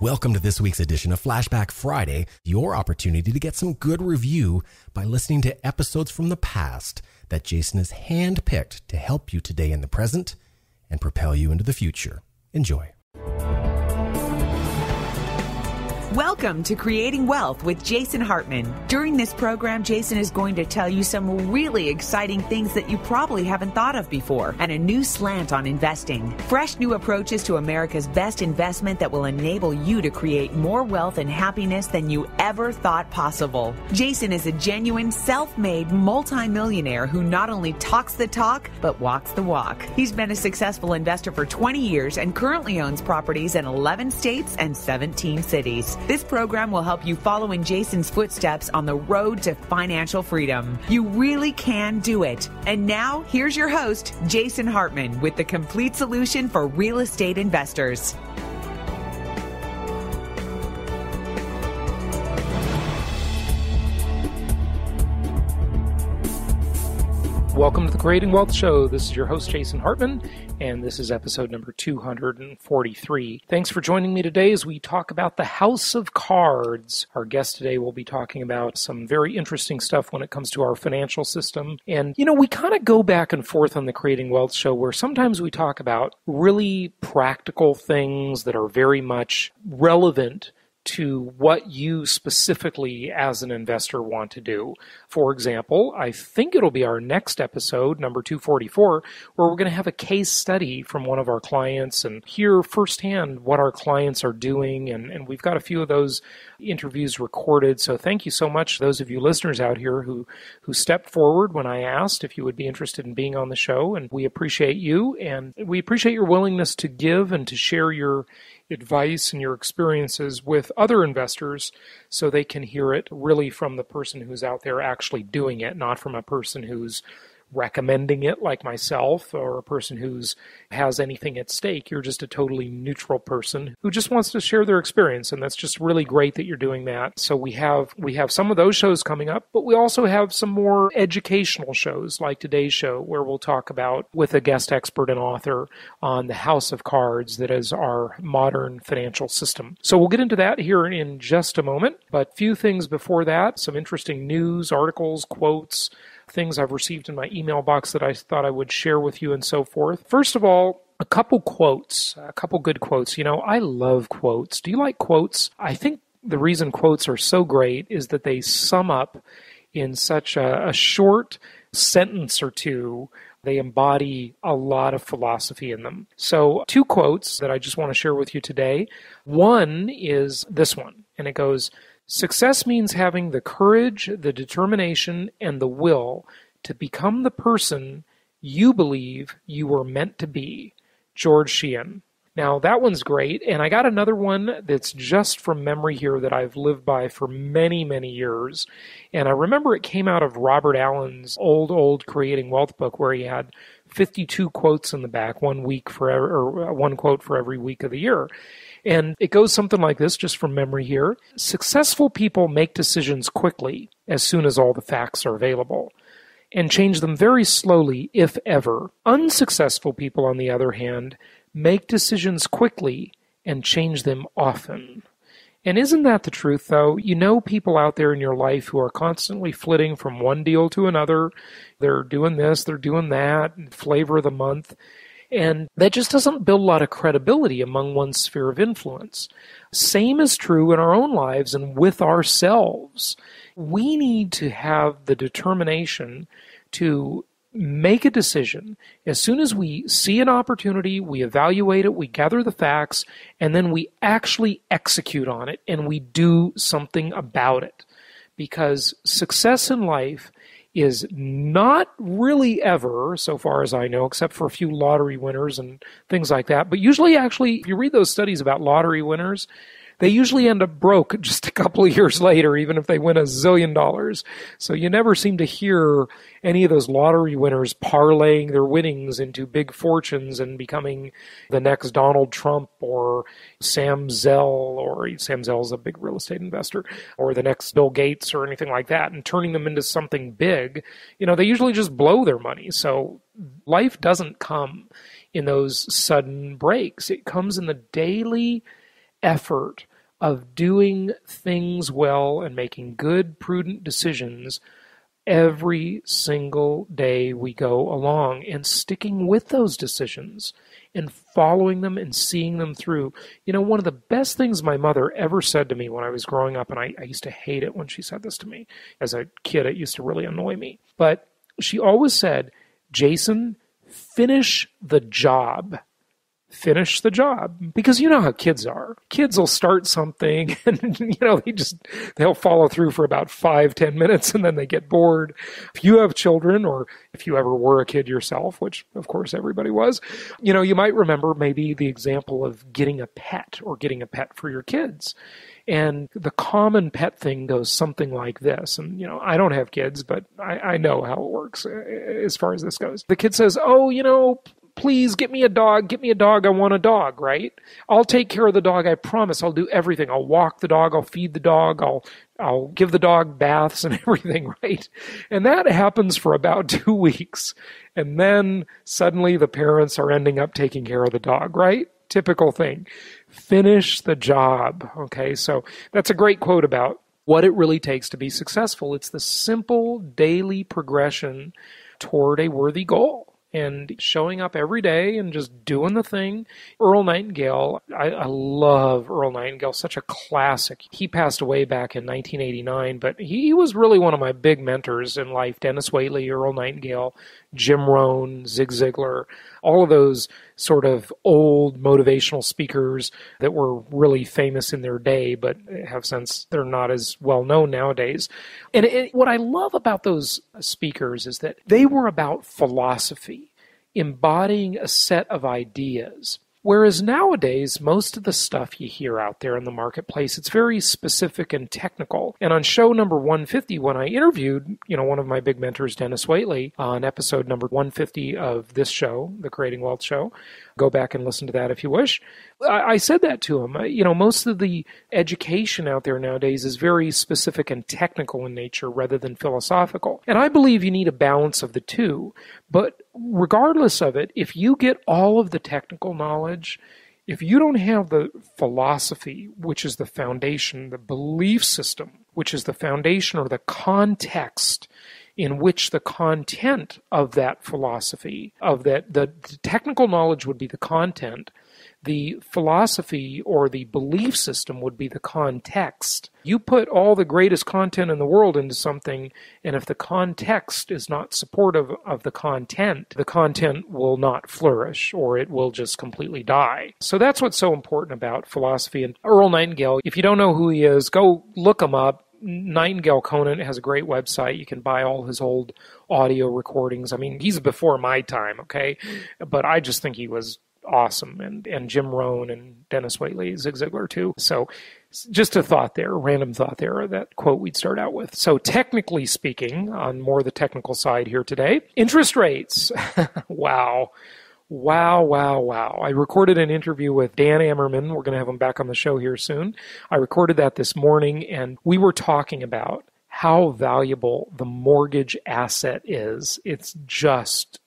Welcome to this week's edition of Flashback Friday, your opportunity to get some good review by listening to episodes from the past that Jason has handpicked to help you today in the present and propel you into the future. Enjoy. Welcome to Creating Wealth with Jason Hartman. During this program, Jason is going to tell you some really exciting things that you probably haven't thought of before and a new slant on investing. Fresh new approaches to America's best investment that will enable you to create more wealth and happiness than you ever thought possible. Jason is a genuine self-made multimillionaire who not only talks the talk, but walks the walk. He's been a successful investor for 20 years and currently owns properties in 11 states and 17 cities. This program will help you follow in Jason's footsteps on the road to financial freedom. You really can do it. And now, here's your host, Jason Hartman, with the complete solution for real estate investors. Welcome to the Creating Wealth Show. This is your host, Jason Hartman, and this is episode number 243. Thanks for joining me today as we talk about the House of Cards. Our guest today will be talking about some very interesting stuff when it comes to our financial system. And, we kind of go back and forth on the Creating Wealth Show where sometimes we talk about really practical things that are very much relevant to what you specifically as an investor want to do. For example, I think it'll be our next episode, number 244, where we're going to have a case study from one of our clients and hear firsthand what our clients are doing. And we've got a few of those interviews recorded. So thank you so much, those of you listeners out here who stepped forward when I asked if you would be interested in being on the show. And we appreciate you, and we appreciate your willingness to give and to share your advice and your experiences with other investors so they can hear it really from the person who's out there actually doing it, not from a person who's recommending it like myself or a person who's has anything at stake. You're just a totally neutral person who just wants to share their experience, and that's just really great that you're doing that. So we have some of those shows coming up, but we also have some more educational shows like today's show where we'll talk about with a guest expert and author on the House of Cards that is our modern financial system. So we'll get into that here in just a moment, but few things before that, some interesting news, articles, quotes, things I've received in my email box that I thought I would share with you and so forth. First of all, a couple good quotes. I love quotes. Do you like quotes? I think the reason quotes are so great is that they sum up in such a short sentence or two. They embody a lot of philosophy in them. So 2 quotes that I just want to share with you today. One is this one, and it goes, "Success means having the courage, the determination, and the will to become the person you believe you were meant to be." George Sheehan. Now, that one's great, and I got another one that's just from memory here that I've lived by for many, many years. And I remember it came out of Robert Allen's old Creating Wealth book where he had 52 quotes in the back, one quote for every week of the year. And it goes something like this, just from memory here. "Successful people make decisions quickly as soon as all the facts are available, and change them very slowly, if ever. Unsuccessful people, on the other hand, make decisions quickly and change them often." And isn't that the truth, though? People out there in your life who are constantly flitting from one deal to another. They're doing this, they're doing that, flavor of the month. And that just doesn't build a lot of credibility among one's sphere of influence. Same is true in our own lives and with ourselves. We need to have the determination to make a decision. As soon as we see an opportunity, we evaluate it, we gather the facts, and then we actually execute on it and we do something about it. Because success in life is not really ever, so far as I know, except for a few lottery winners and things like that. But usually, actually, if you read those studies about lottery winners, they usually end up broke just a couple of years later, even if they win $1 zillion. So you never seem to hear any of those lottery winners parlaying their winnings into big fortunes and becoming the next Donald Trump or Sam Zell, or Sam Zell's a big real estate investor, or the next Bill Gates or anything like that, and turning them into something big. They usually just blow their money. So life doesn't come in those sudden breaks. It comes in the daily effort of doing things well and making good, prudent decisions every single day we go along, and sticking with those decisions and following them and seeing them through. You know, one of the best things my mother ever said to me when I was growing up, and I used to hate it when she said this to me. As a kid, it used to really annoy me. But she always said, Jason, finish the job. Finish the job. Because you know how kids are. Kids will start something and, they'll follow through for about 5-10 minutes and then they get bored. If you have children, or if you ever were a kid yourself, which of course everybody was, you might remember maybe the example of getting a pet or getting a pet for your kids. And the common pet thing goes something like this. And, I don't have kids, but I know how it works as far as this goes. The kid says, please get me a dog, I want a dog, right? I'll take care of the dog, I promise, I'll do everything. I'll walk the dog, I'll feed the dog, I'll give the dog baths and everything, right? And that happens for about 2 weeks. And then suddenly the parents are ending up taking care of the dog, right? Typical thing. Finish the job, okay? So that's a great quote about what it really takes to be successful. It's the simple daily progression toward a worthy goal. And showing up every day and just doing the thing. Earl Nightingale, I love Earl Nightingale, such a classic. He passed away back in 1989, but he was really one of my big mentors in life. Dennis Waitley, Earl Nightingale, Jim Rohn, Zig Ziglar, all of those sort of old motivational speakers that were really famous in their day, but have since they're not as well known nowadays. And what I love about those speakers is that they were about philosophy, embodying a set of ideas. Whereas nowadays, most of the stuff you hear out there in the marketplace, it's very specific and technical. And on show number 150, when I interviewed, one of my big mentors, Dennis Waitley, on episode number 150 of this show, the Creating Wealth Show, go back and listen to that if you wish. I said that to him. Most of the education out there nowadays is very specific and technical in nature rather than philosophical. And I believe you need a balance of the two. But regardless of it, if you get all of the technical knowledge, if you don't have the philosophy, which is the foundation, the belief system, which is the foundation or the context in which the content of that philosophy, the technical knowledge would be the content, the philosophy or the belief system would be the context. You put all the greatest content in the world into something, and if the context is not supportive of the content will not flourish, or it will just completely die. So that's what's so important about philosophy. And Earl Nightingale, if you don't know who he is, go look him up. Nightingale Cohan has a great website. You can buy all his old audio recordings. I mean, he's before my time, okay? But I just think he was awesome. And Jim Rohn and Dennis Waitley, Zig Ziglar too. So just a thought there, a random thought there, that quote we'd start out with. So technically speaking, on more the technical side here today, interest rates. Wow. I recorded an interview with Dan Ammerman. We're going to have him back on the show here soon. I recorded that this morning, and we were talking about how valuable the mortgage asset is. It's just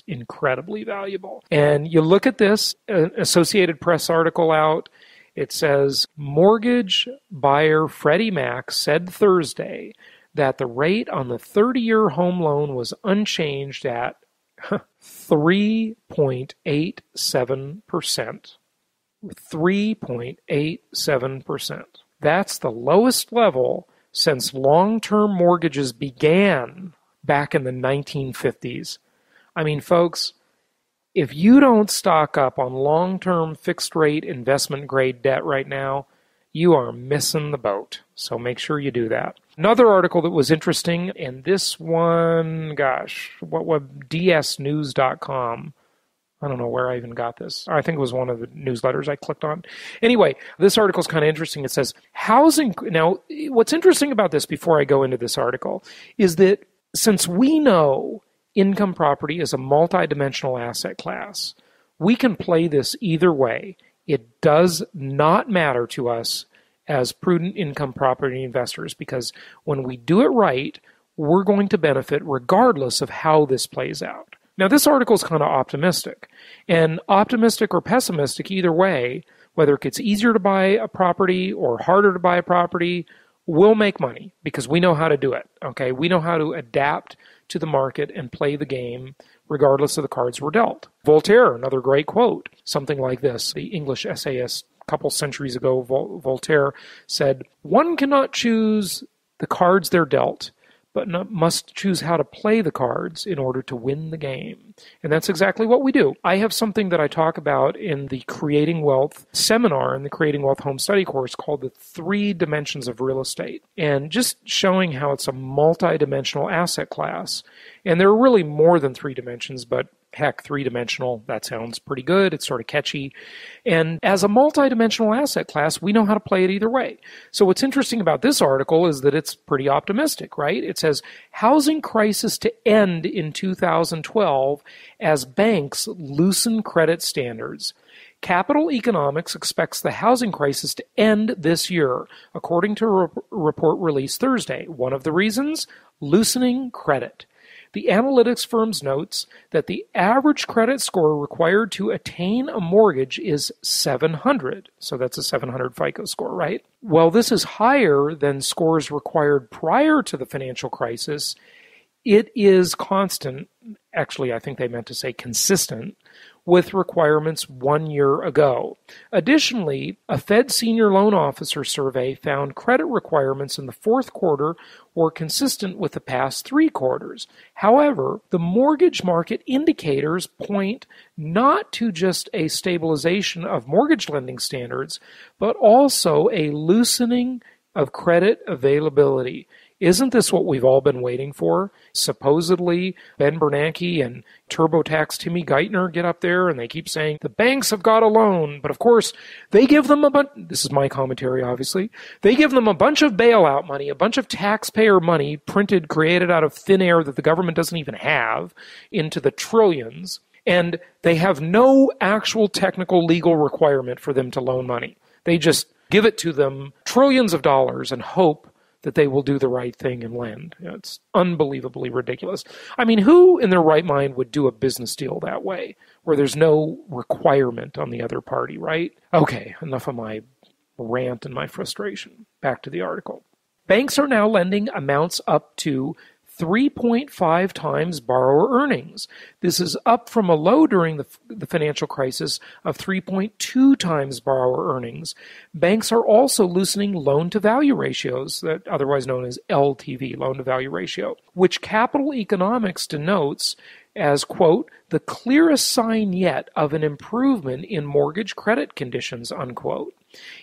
incredibly valuable. And you look at this Associated Press article out. It says, mortgage buyer Freddie Mac said Thursday that the rate on the 30-year home loan was unchanged at 3.87%. 3.87%. That's the lowest level since long-term mortgages began back in the 1950s. I mean, folks, if you don't stock up on long-term fixed-rate investment-grade debt right now, you are missing the boat. So make sure you do that. Another article that was interesting, and this one, dsnews.com. I don't know where I even got this. I think it was one of the newsletters I clicked on. Anyway, this article is kind of interesting. It says, housing. Now, what's interesting about this before I go into this article is that since we know income property is a multidimensional asset class, we can play this either way. It does not matter to us as prudent income property investors, because when we do it right, we're going to benefit regardless of how this plays out. Now, this article is kind of optimistic, and optimistic or pessimistic either way, whether it gets easier to buy a property or harder to buy a property, we'll make money because we know how to do it. Okay, we know how to adapt to the market and play the game regardless of the cards we're dealt. Voltaire, another great quote, something like this. The English essayist a couple centuries ago, Voltaire said, "One cannot choose the cards they're dealt, but must choose how to play the cards in order to win the game." And that's exactly what we do. I have something that I talk about in the Creating Wealth seminar in the Creating Wealth Home Study course called the 3 Dimensions of Real Estate, and just showing how it's a multi-dimensional asset class. And there are really more than 3 dimensions, but heck, 3-dimensional, that sounds pretty good. It's sort of catchy. And as a multi-dimensional asset class, we know how to play it either way. So what's interesting about this article is that it's pretty optimistic, right? It says, housing crisis to end in 2012 as banks loosen credit standards. Capital Economics expects the housing crisis to end this year, according to a report released Thursday. One of the reasons? Loosening credit. The analytics firm notes that the average credit score required to attain a mortgage is 700. So that's a 700 FICO score, right? Well, this is higher than scores required prior to the financial crisis. It is constant, actually I think they meant to say consistent, with requirements 1 year ago. Additionally, a Fed senior loan officer survey found credit requirements in the fourth quarter were consistent with the past 3 quarters. However, the mortgage market indicators point not to just a stabilization of mortgage lending standards, but also a loosening of credit availability. Isn't this what we've all been waiting for? Supposedly, Ben Bernanke and TurboTax Timmy Geithner get up there and they keep saying, the banks have got a loan. But of course, they give them this is my commentary, obviously. They give them a bunch of bailout money, a bunch of taxpayer money created out of thin air that the government doesn't even have, into the trillions. And they have no actual technical legal requirement for them to loan money. They just give it to them, trillions of dollars, and hope that they will do the right thing and lend. It's unbelievably ridiculous. I mean, who in their right mind would do a business deal that way, where there's no requirement on the other party, right? Okay, enough of my rant and my frustration. Back to the article. Banks are now lending amounts up to 3.5 times borrower earnings. This is up from a low during the financial crisis of 3.2 times borrower earnings. Banks are also loosening loan-to-value ratios, that otherwise known as LTV, loan-to-value ratio, which Capital Economics denotes as, quote, the clearest sign yet of an improvement in mortgage credit conditions, unquote.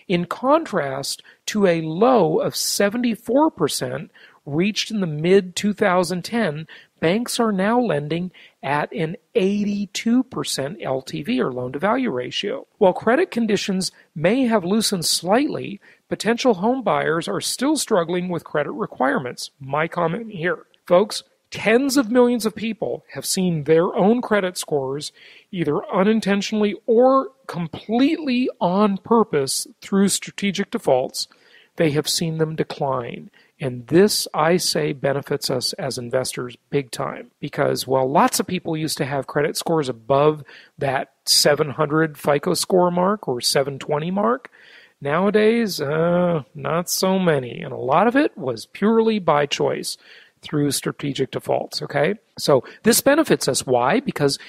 In contrast to a low of 74% reached in the mid-2010, banks are now lending at an 82% LTV, or loan-to-value ratio. While credit conditions may have loosened slightly, potential home buyers are still struggling with credit requirements. My comment here. Folks, tens of millions of people have seen their own credit scores, either unintentionally or completely on purpose through strategic defaults, they have seen them decline. And this, I say, benefits us as investors big time. Because while lots of people used to have credit scores above that 700 FICO score mark or 720 mark, nowadays, not so many. And a lot of it was purely by choice through strategic defaults, okay? So this benefits us. Why? Because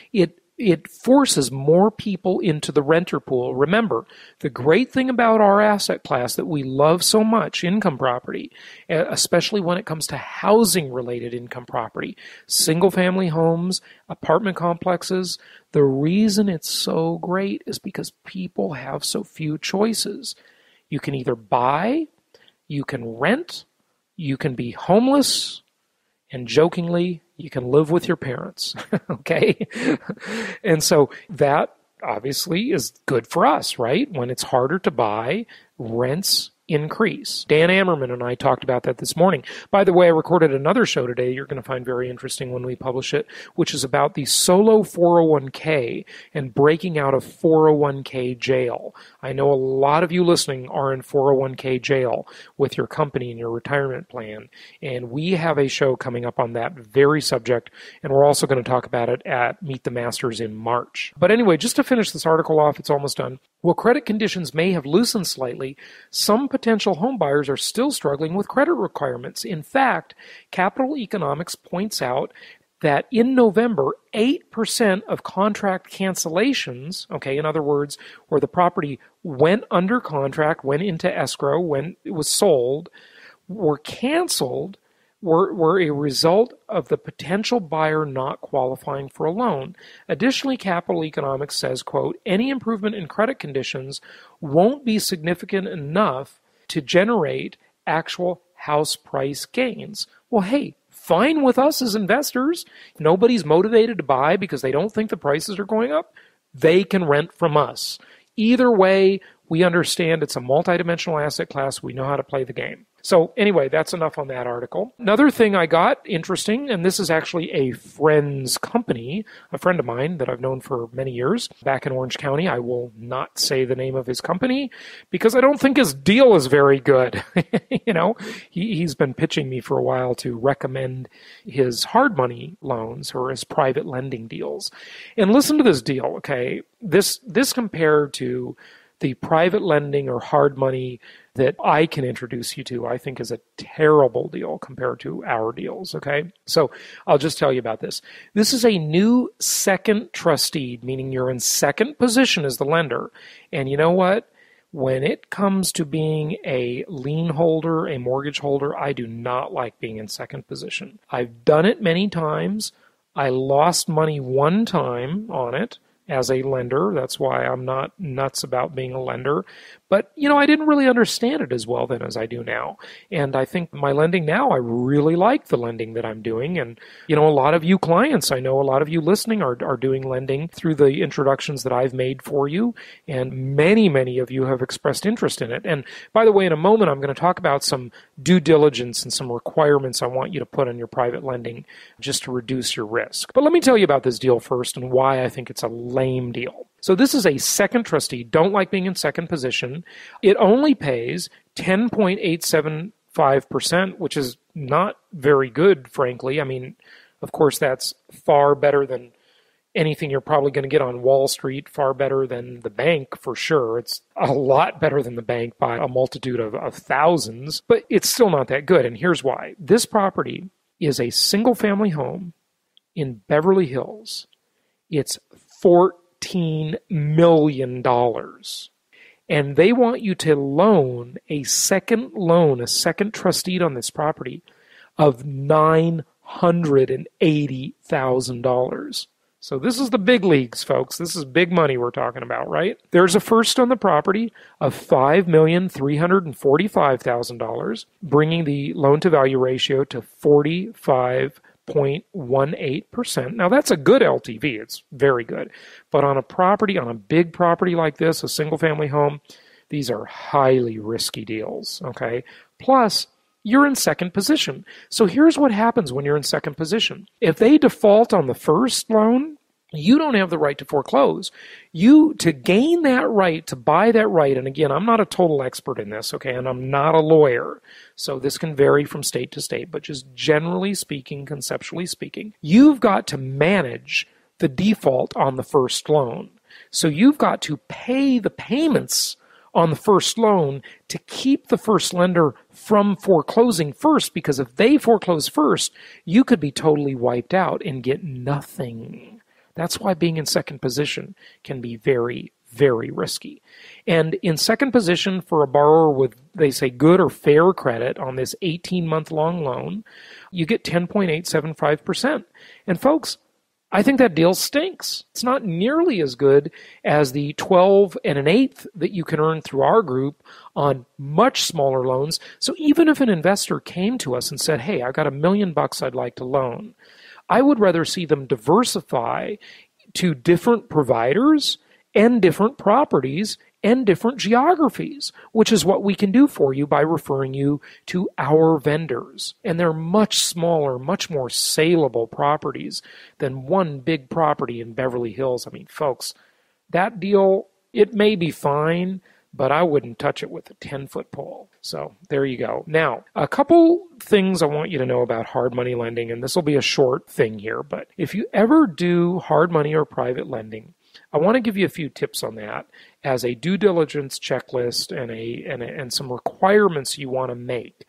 it forces more people into the renter pool. Remember, the great thing about our asset class that we love so much, income property, especially when it comes to housing-related income property, single-family homes, apartment complexes, the reason it's so great is because people have so few choices. You can either buy, you can rent, you can be homeless, and jokingly, you can live with your parents, okay? And so that obviously is good for us, right? When it's harder to buy, rents increase. Dan Ammerman and I talked about that this morning. By the way, I recorded another show today you're going to find very interesting when we publish it, which is about the solo 401k and breaking out of 401k jail. I know a lot of you listening are in 401k jail with your company and your retirement plan, and we have a show coming up on that very subject, and we're also going to talk about it at Meet the Masters in March. But anyway, just to finish this article off, it's almost done. While credit conditions may have loosened slightly, some potential home buyers are still struggling with credit requirements. In fact, Capital Economics points out that in November, 8% of contract cancellations, in other words, where the property went under contract, went into escrow, when it was sold, were canceled, were a result of the potential buyer not qualifying for a loan. Additionally, Capital Economics says, quote, any improvement in credit conditions won't be significant enough to generate actual house price gains. Well, hey, fine with us as investors. If nobody's motivated to buy because they don't think the prices are going up, they can rent from us. Either way, we understand it's a multidimensional asset class. We know how to play the game. So anyway, that's enough on that article. Another thing I got interesting, and this is actually a friend's company, a friend of mine that I've known for many years back in Orange County. I will not say the name of his company because I don't think his deal is very good. He's been pitching me for a while to recommend his hard money loans or his private lending deals. And listen to this deal, okay? This compared to the private lending or hard money that I can introduce you to, I think is a terrible deal compared to our deals, okay? So I'll just tell you about this. This is a new second trustee, meaning you're in second position as the lender. And you know what? When it comes to being a lien holder, a mortgage holder, I do not like being in second position. I've done it many times. I lost money one time on it as a lender. That's why I'm not nuts about being a lender. But, I didn't really understand it as well then as I do now. And I think my lending now, I really like the lending that I'm doing. And, a lot of you clients, I know a lot of you listening are doing lending through the introductions that I've made for you. And many, many of you have expressed interest in it. And by the way, in a moment, I'm going to talk about some due diligence and some requirements I want you to put on your private lending just to reduce your risk. But let me tell you about this deal first and why I think it's a lame deal. So this is a second trustee. Don't like being in second position. It only pays 10.875%, which is not very good, frankly. I mean, of course, that's far better than anything you're probably going to get on Wall Street, far better than the bank for sure. It's a lot better than the bank by a multitude of thousands, but it's still not that good. And here's why. This property is a single-family home in Beverly Hills. It's $14 million. And they want you to loan a second trustee on this property of $980,000. So this is the big leagues, folks. This is big money we're talking about, right? There's a first on the property of $5,345,000, bringing the loan-to-value ratio to 45.18%. Now, that's a good LTV. It's very good. But on a big property like this, a single-family home, these are highly risky deals, okay? Plus, you're in second position. So here's what happens when you're in second position. If they default on the first loan, you don't have the right to foreclose. To gain that right, to buy that right, and again, I'm not a total expert in this, okay, and I'm not a lawyer, so this can vary from state to state, but just generally speaking, conceptually speaking, you've got to manage the default on the first loan. So you've got to pay the payments on the first loan to keep the first lender from foreclosing first, because if they foreclose first, you could be totally wiped out and get nothing. That's why being in second position can be very, very risky. And in second position for a borrower with, they say, good or fair credit on this 18-month long loan, you get 10.875%. And folks, I think that deal stinks. It's not nearly as good as the 12 1/8 that you can earn through our group on much smaller loans. So even if an investor came to us and said, hey, I've got $1 million I'd like to loan, I would rather see them diversify to different providers and different properties and different geographies, which is what we can do for you by referring you to our vendors. And they're much smaller, much more saleable properties than one big property in Beverly Hills. I mean, folks, that deal, it may be fine, but I wouldn't touch it with a 10-foot pole. So there you go. Now, a couple things I want you to know about hard money lending, and this will be a short thing here, but if you ever do hard money or private lending, I want to give you a few tips on that as a due diligence checklist and some requirements you want to make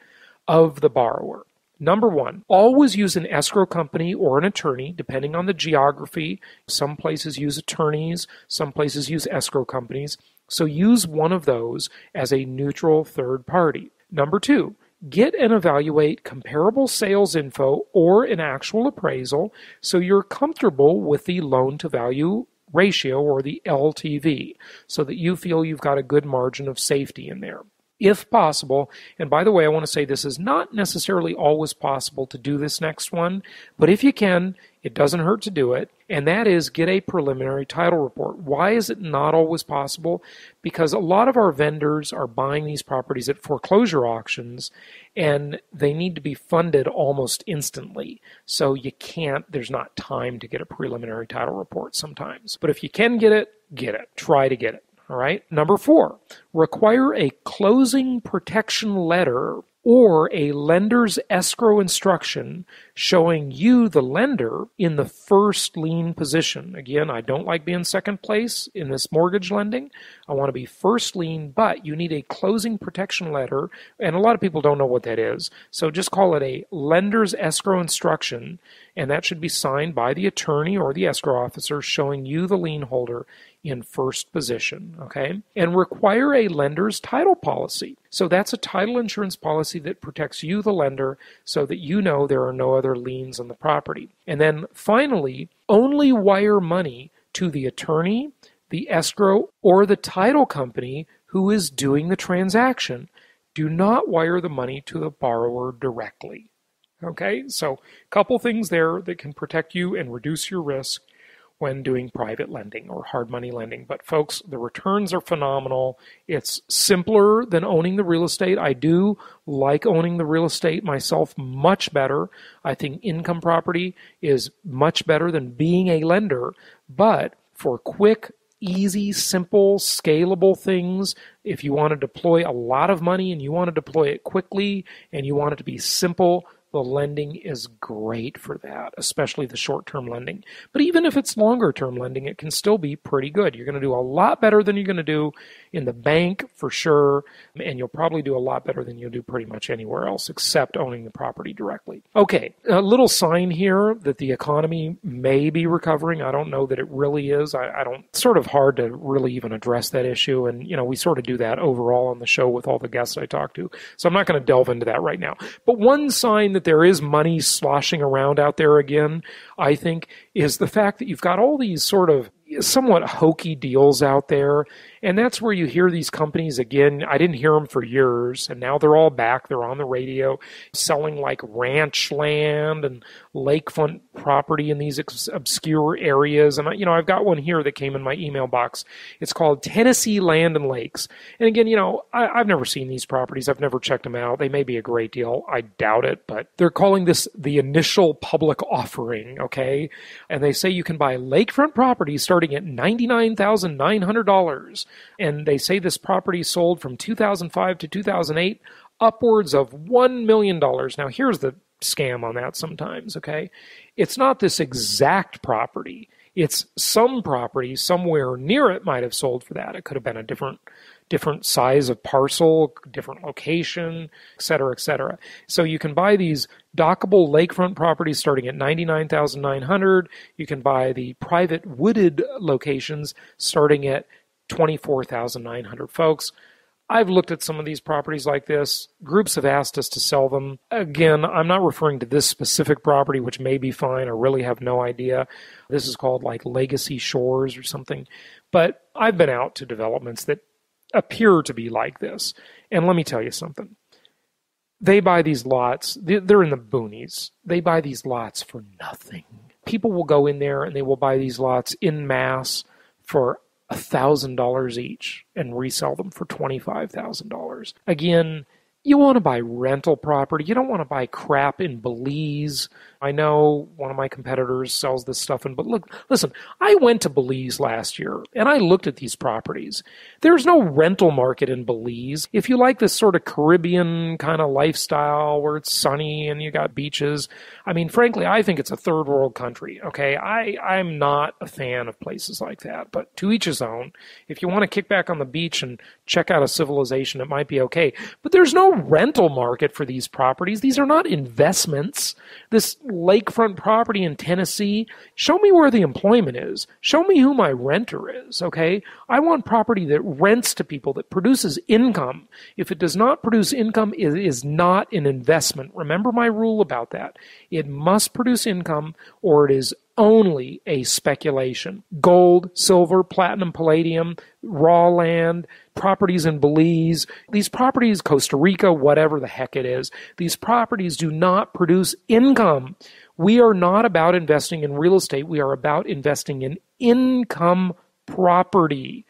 of the borrower. Number one, always use an escrow company or an attorney, depending on the geography. Some places use attorneys, some places use escrow companies. So use one of those as a neutral third party. Number two, get and evaluate comparable sales info or an actual appraisal so you're comfortable with the loan-to-value ratio or the LTV so that you feel you've got a good margin of safety in there. If possible, and by the way, I want to say this is not necessarily always possible to do this next one, but if you can, it doesn't hurt to do it, and that is get a preliminary title report. Why is it not always possible? Because a lot of our vendors are buying these properties at foreclosure auctions, and they need to be funded almost instantly. So you can't, there's not time to get a preliminary title report sometimes. But if you can get it, try to get it. All right. Number four, require a closing protection letter or a lender's escrow instruction showing you, the lender, in the first lien position. Again, I don't like being second place in this mortgage lending. I want to be first lien, but you need a closing protection letter, and a lot of people don't know what that is. So just call it a lender's escrow instruction, and that should be signed by the attorney or the escrow officer showing you, the lien holder, in first position, okay? And require a lender's title policy. So that's a title insurance policy that protects you, the lender, so that you know there are no other liens on the property. And then finally, only wire money to the attorney, the escrow, or the title company who is doing the transaction. Do not wire the money to the borrower directly. Okay, so a couple things there that can protect you and reduce your risk when doing private lending or hard money lending. But folks, the returns are phenomenal. It's simpler than owning the real estate. I do like owning the real estate myself much better. I think income property is much better than being a lender. But for quick, easy, simple, scalable things, if you want to deploy a lot of money and you want to deploy it quickly and you want it to be simple, the lending is great for that, especially the short-term lending. But even if it's longer-term lending, it can still be pretty good. You're going to do a lot better than you're going to do in the bank for sure, and you'll probably do a lot better than you'll do pretty much anywhere else except owning the property directly. Okay, a little sign here that the economy may be recovering. I don't know that it really is. I don't, it's sort of hard to really even address that issue, and we sort of do that overall on the show with all the guests I talk to. So I'm not going to delve into that right now. But one sign that there is money sloshing around out there again, I think, is the fact that you've got all these sort of somewhat hokey deals out there. And that's where you hear these companies again. I didn't hear them for years, and now they're all back. They're on the radio selling like ranch land and lakefront property in these obscure areas. And I've got one here that came in my email box. It's called Tennessee Land and Lakes. And again, I've never seen these properties. I've never checked them out. They may be a great deal. I doubt it, but they're calling this the initial public offering, okay? And they say you can buy lakefront properties starting at $99,900. And they say this property sold from 2005 to 2008, upwards of $1 million. Now, here's the scam on that sometimes, okay? It's not this exact property. It's some property somewhere near it might have sold for that. It could have been a different size of parcel, different location, et cetera, et cetera. So you can buy these dockable lakefront properties starting at $99,900. You can buy the private wooded locations starting at $24,900. Folks, I've looked at some of these properties like this. Groups have asked us to sell them. Again, I'm not referring to this specific property, which may be fine. I really have no idea. This is called like Legacy Shores or something. But I've been out to developments that appear to be like this. And let me tell you something. They buy these lots. They're in the boonies. They buy these lots for nothing. People will go in there and they will buy these lots en masse for $1,000 each and resell them for $25,000. Again, you want to buy rental property. You don't want to buy crap in Belize. I know one of my competitors sells this stuff but listen, I went to Belize last year and I looked at these properties. There's no rental market in Belize. If you like this sort of Caribbean kind of lifestyle where it's sunny and you got beaches, I mean, frankly, I think it's a third world country, okay? I'm not a fan of places like that, but to each his own. If you want to kick back on the beach and check out a civilization, it might be okay. But there's no rental market for these properties. These are not investments. This lakefront property in Tennessee, show me where the employment is. Show me who my renter is, okay? I want property that rents to people, that produces income. If it does not produce income, it is not an investment. Remember my rule about that. It must produce income or it is only a speculation. Gold, silver, platinum, palladium, raw land, properties in Belize, these properties, Costa Rica, whatever the heck it is, these properties do not produce income. We are not about investing in real estate. We are about investing in income property.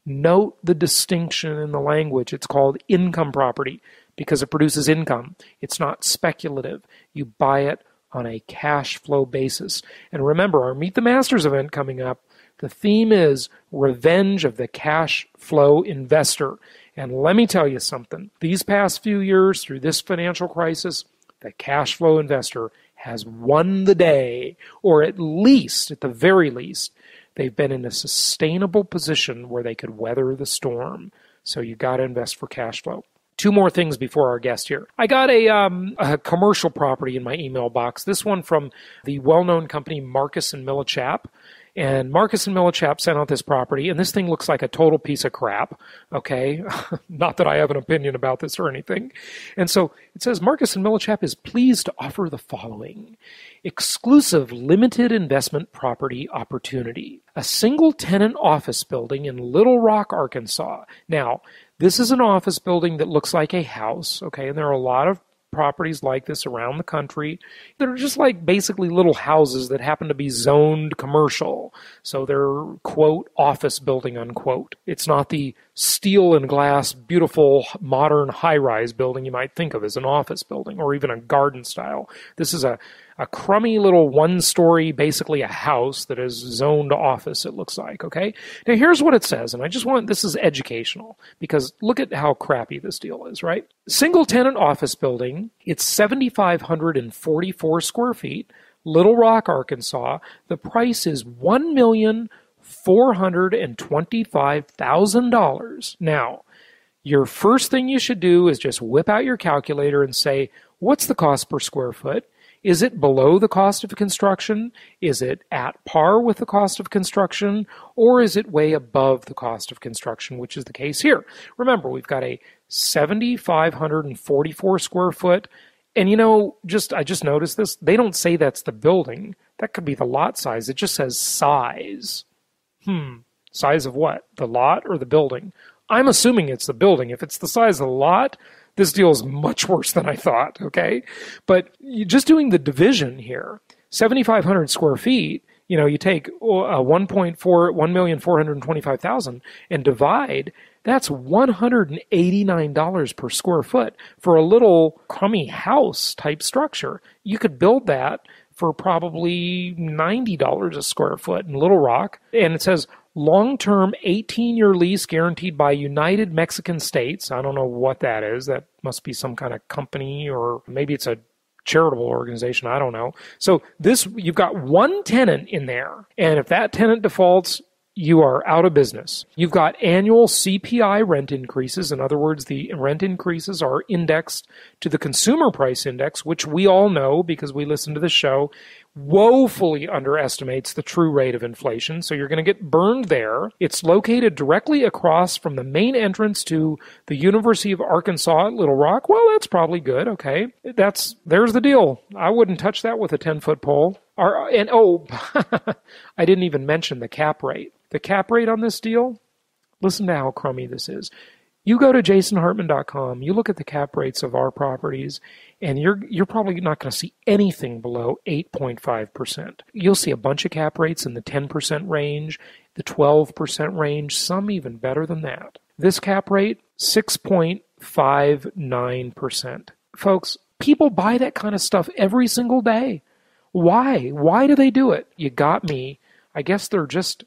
Note the distinction in the language. It's called income property because it produces income. It's not speculative. You buy it on a cash flow basis. And remember, our Meet the Masters event coming up, the theme is Revenge of the Cash Flow Investor. And let me tell you something. These past few years, through this financial crisis, the cash flow investor has won the day, or at the very least, they've been in a sustainable position where they could weather the storm. So you got to invest for cash flow. Two more things before our guest here. I got a commercial property in my email box. This one from the well-known company Marcus & Millichap. And Marcus & Millichap sent out this property, and this thing looks like a total piece of crap, okay? Not that I have an opinion about this or anything. And so it says, Marcus & Millichap is pleased to offer the following. Exclusive limited investment property opportunity. A single-tenant office building in Little Rock, Arkansas. Now, this is an office building that looks like a house, okay? And there are a lot of properties like this around the country that are just like basically little houses that happen to be zoned commercial. So they're, quote, office building, unquote. It's not the steel and glass, beautiful, modern high-rise building you might think of as an office building or even a garden style. This is a crummy little one-story, basically a house that is zoned office, it looks like, okay? Now, here's what it says, and this is educational, because look at how crappy this deal is, right? Single-tenant office building, it's 7,544 square feet, Little Rock, Arkansas. The price is $1,425,000. Now, your first thing you should do is just whip out your calculator and say, what's the cost per square foot? Is it below the cost of construction? Is it at par with the cost of construction? Or is it way above the cost of construction, which is the case here? Remember, we've got a 7,544 square foot. And I just noticed this. They don't say that's the building. That could be the lot size. It just says size. Size of what? The lot or the building? I'm assuming it's the building. If it's the size of the lot, this deal is much worse than I thought, okay? But just doing the division here, 7,500 square feet, you take 1,425,000 and divide, that's $189 per square foot for a little crummy house type structure. You could build that for probably $90 a square foot in Little Rock. And it says long-term 18-year lease guaranteed by United Mexican States. I don't know what that is. That must be some kind of company, or maybe it's a charitable organization. I don't know. So you've got one tenant in there. And if that tenant defaults, you are out of business. You've got annual CPI rent increases. In other words, the rent increases are indexed to the consumer price index, which we all know because we listen to the show, woefully underestimates the true rate of inflation. So you're going to get burned there. It's located directly across from the main entrance to the University of Arkansas at Little Rock. Well, that's probably good. Okay. There's the deal. I wouldn't touch that with a 10-foot pole. I didn't even mention the cap rate. The cap rate on this deal, listen to how crummy this is. You go to jasonhartman.com, you look at the cap rates of our properties, and you're probably not going to see anything below 8.5%. You'll see a bunch of cap rates in the 10% range, the 12% range, some even better than that. This cap rate, 6.59%. Folks, people buy that kind of stuff every single day. Why? Why do they do it? You got me. I guess they're just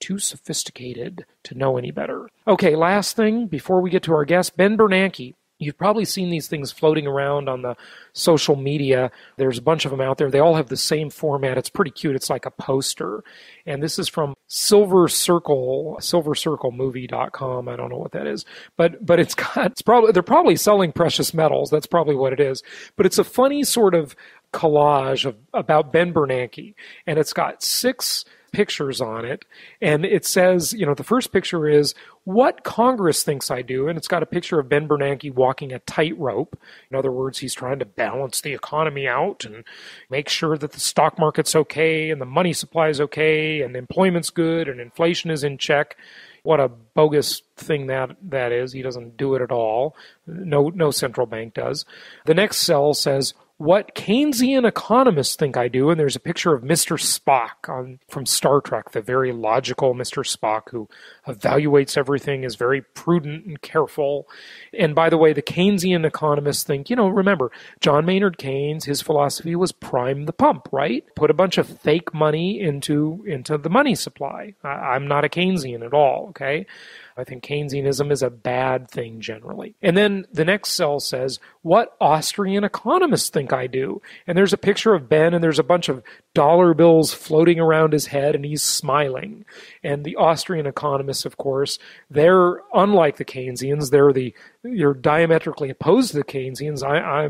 too sophisticated to know any better. Okay, last thing before we get to our guest, Ben Bernanke. You've probably seen these things floating around on the social media. There's a bunch of them out there. They all have the same format. It's pretty cute. It's like a poster. And this is from silvercirclemovie.com. I don't know what that is. But they're probably selling precious metals. That's probably what it is. But it's a funny sort of collage about Ben Bernanke. And it's got 6 pictures on it, and it says, the first picture is what Congress thinks I do, and it's got a picture of Ben Bernanke walking a tightrope. In other words, he's trying to balance the economy out and make sure that the stock market's okay and the money supply is okay and employment's good and inflation is in check. What a bogus thing that is. He doesn't do it at all. No central bank does. The next cell says, what Keynesian economists think I do, and there's a picture of Mr. Spock from Star Trek, the very logical Mr. Spock who evaluates everything, is very prudent and careful. And by the way, the Keynesian economists think, remember, John Maynard Keynes, his philosophy was prime the pump, right? Put a bunch of fake money into the money supply. I'm not a Keynesian at all, okay? I think Keynesianism is a bad thing generally. And then the next cell says, what Austrian economists think I do? And there's a picture of Ben, and there's a bunch of dollar bills floating around his head, and he's smiling. And the Austrian economists, of course, they're unlike the Keynesians. You're diametrically opposed to the Keynesians. I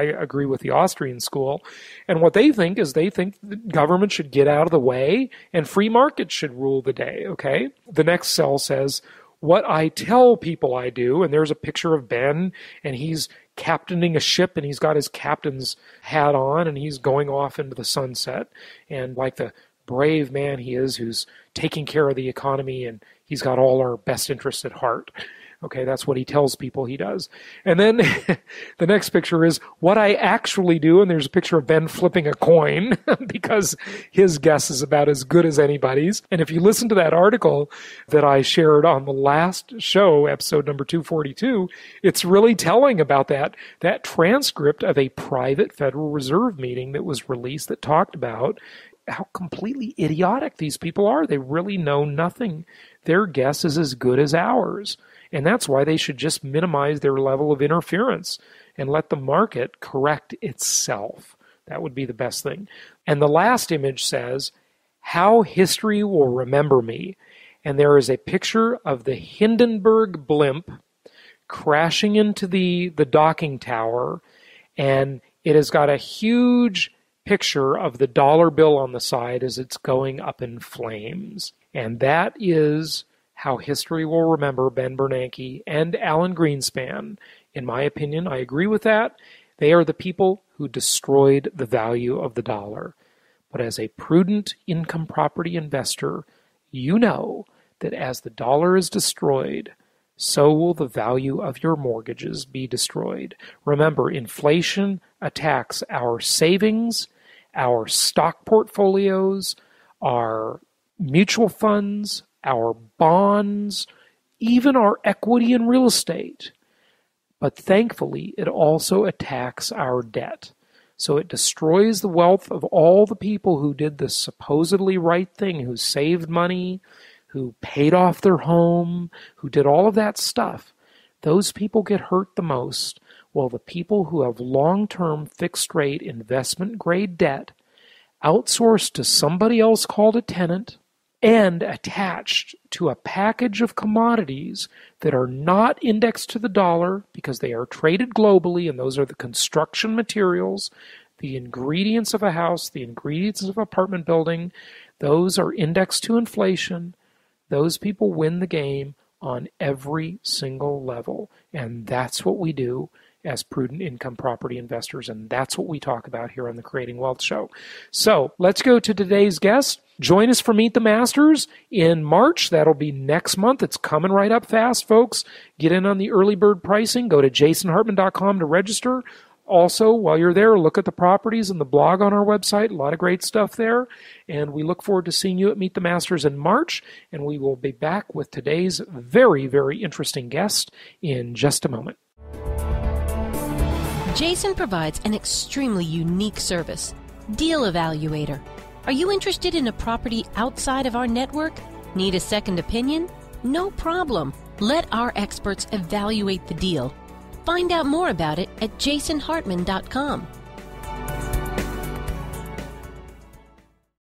agree with the Austrian school. And what they think is the government should get out of the way and free markets should rule the day, okay? The next cell says, what I tell people I do, and there's a picture of Ben, and he's captaining a ship, and he's got his captain's hat on, and he's going off into the sunset, and like the brave man he is who's taking care of the economy, and he's got all our best interests at heart. Okay, that's what he tells people he does. And then the next picture is what I actually do, and there's a picture of Ben flipping a coin because his guess is about as good as anybody's. And if you listen to that article that I shared on the last show, episode number 242, it's really telling about that transcript of a private Federal Reserve meeting that was released that talked about how completely idiotic these people are. They really know nothing. Their guess is as good as ours. And that's why they should just minimize their level of interference and let the market correct itself. That would be the best thing. And the last image says, how history will remember me. And there is a picture of the Hindenburg blimp crashing into the docking tower. And it has got a huge picture of the dollar bill on the side as it's going up in flames. And that is how history will remember Ben Bernanke and Alan Greenspan. In my opinion, I agree with that. They are the people who destroyed the value of the dollar. But as a prudent income property investor, you know that as the dollar is destroyed, so will the value of your mortgages be destroyed. Remember, inflation attacks our savings, our stock portfolios, our mutual funds, our bonds, even our equity in real estate. But thankfully, it also attacks our debt. So it destroys the wealth of all the people who did the supposedly right thing, who saved money, who paid off their home, who did all of that stuff. Those people get hurt the most, while the people who have long-term fixed-rate investment-grade debt outsourced to somebody else called a tenant and attached to a package of commodities that are not indexed to the dollar because they are traded globally, and those are the construction materials, the ingredients of a house, the ingredients of an apartment building. Those are indexed to inflation. Those people win the game on every single level, and that's what we do as prudent income property investors, and that's what we talk about here on the Creating Wealth Show. So let's go to today's guest. Join us for Meet the Masters in March. That'll be next month. It's coming right up fast, folks. Get in on the early bird pricing. Go to jasonhartman.com to register. Also, while you're there, look at the properties and the blog on our website. A lot of great stuff there. And we look forward to seeing you at Meet the Masters in March. And we will be back with today's very, very interesting guest in just a moment. Jason provides an extremely unique service, Deal Evaluator. Are you interested in a property outside of our network? Need a second opinion? No problem. Let our experts evaluate the deal. Find out more about it at jasonhartman.com.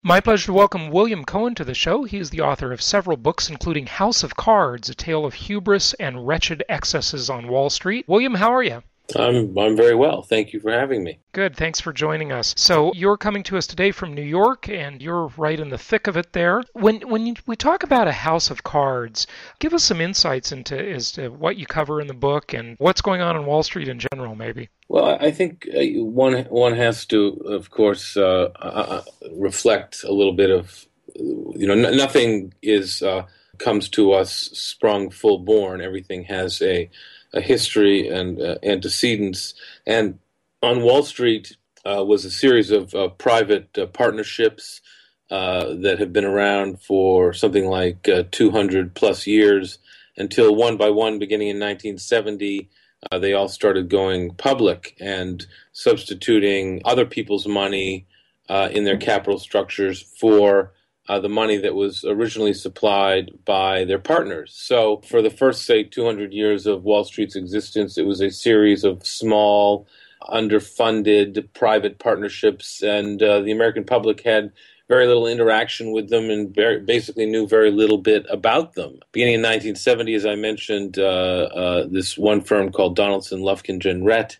My pleasure to welcome William Cohan to the show. He is the author of several books, including House of Cards, A Tale of Hubris and Wretched Excesses on Wall Street. William, how are you? I'm very well. Thank you for having me. Good. Thanks for joining us. So you're coming to us today from New York, and you're right in the thick of it there. When we talk about a house of cards, give us some insights as to what you cover in the book and what's going on Wall Street in general, maybe. Well, I think one has to, of course, reflect a little bit of, nothing comes to us sprung full born. Everything has a history and antecedents. And on Wall Street was a series of private partnerships that have been around for something like 200 plus years until one by one, beginning in 1970, they all started going public and substituting other people's money in their capital structures for the money that was originally supplied by their partners. So for the first, say, 200 years of Wall Street's existence, it was a series of small, underfunded private partnerships, and the American public had very little interaction with them and basically knew very little bit about them. Beginning in 1970, as I mentioned, this one firm called Donaldson, Lufkin, Jenrette,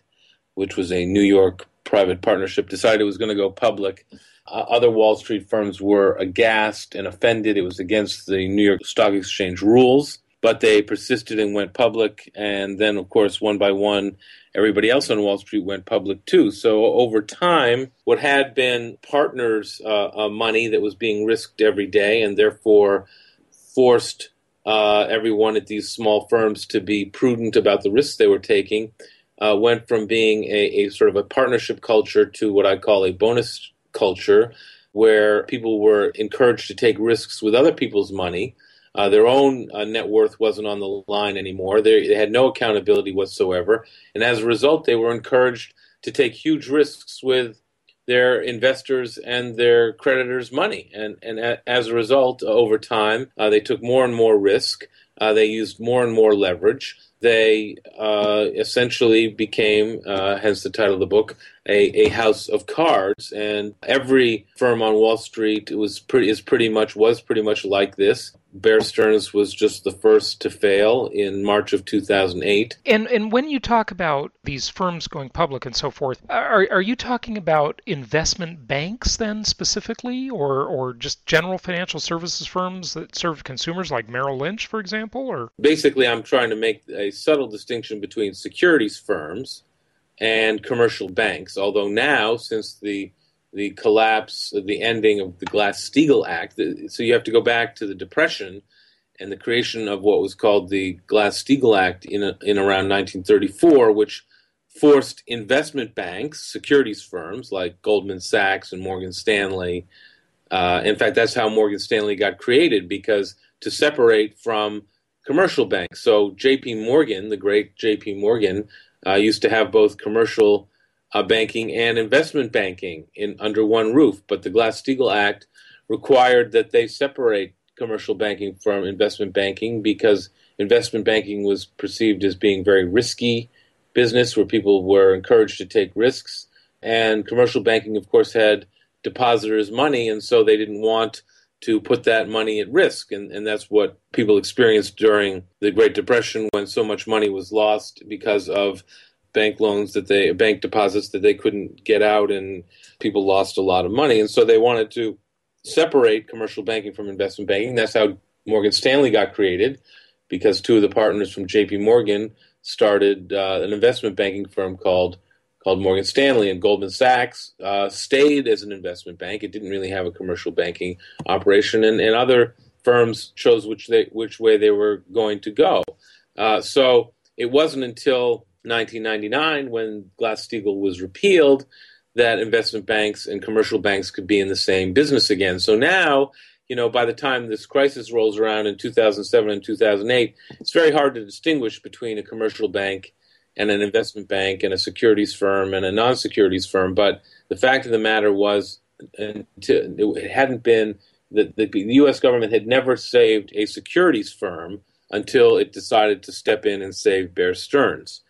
which was a New York private partnership, decided it was going to go public. Other Wall Street firms were aghast and offended. It was against the New York Stock Exchange rules, but they persisted and went public. And then, of course, one by one, everybody else on Wall Street went public too. So over time, what had been partners' money that was being risked every day and therefore forced everyone at these small firms to be prudent about the risks they were taking, went from being a sort of a partnership culture to what I call a bonus culture, where people were encouraged to take risks with other people's money. Their own net worth wasn't on the line anymore. They had no accountability whatsoever. And as a result, they were encouraged to take huge risks with their investors and their creditors' money. And as a result, over time, they took more and more risk. They used more and more leverage. They essentially became, hence the title of the book, a house of cards. And every firm on Wall Street was pretty much like this. Bear Stearns was just the first to fail in March of 2008. And when you talk about these firms going public and so forth, are you talking about investment banks then specifically, or just general financial services firms that serve consumers like Merrill Lynch, for example? Or basically, I'm trying to make a subtle distinction between securities firms and commercial banks, although now, since the collapse, the ending of the Glass-Steagall Act. So you have to go back to the Depression and the creation of what was called the Glass-Steagall Act in around 1934, which forced investment banks, securities firms like Goldman Sachs and Morgan Stanley. In fact, that's how Morgan Stanley got created, because to separate from commercial banks. So J.P. Morgan, the great J.P. Morgan, used to have both commercial banking and investment banking under one roof. But the Glass-Steagall Act required that they separate commercial banking from investment banking, because investment banking was perceived as being very risky business where people were encouraged to take risks. And commercial banking, of course, had depositors' money, and so they didn't want to put that money at risk. And that's what people experienced during the Great Depression, when so much money was lost because of bank deposits that they couldn't get out, and people lost a lot of money. And so they wanted to separate commercial banking from investment banking. That's how Morgan Stanley got created, because two of the partners from J.P. Morgan started an investment banking firm called Morgan Stanley, and Goldman Sachs stayed as an investment bank. It didn't really have a commercial banking operation, and other firms chose which way they were going to go. So it wasn't until 1999, when Glass-Steagall was repealed, that investment banks and commercial banks could be in the same business again. So now, by the time this crisis rolls around in 2007 and 2008, it's very hard to distinguish between a commercial bank and an investment bank and a securities firm and a non-securities firm. But the fact of the matter was, it hadn't been that the U.S. government had never saved a securities firm until it decided to step in and save Bear Stearns.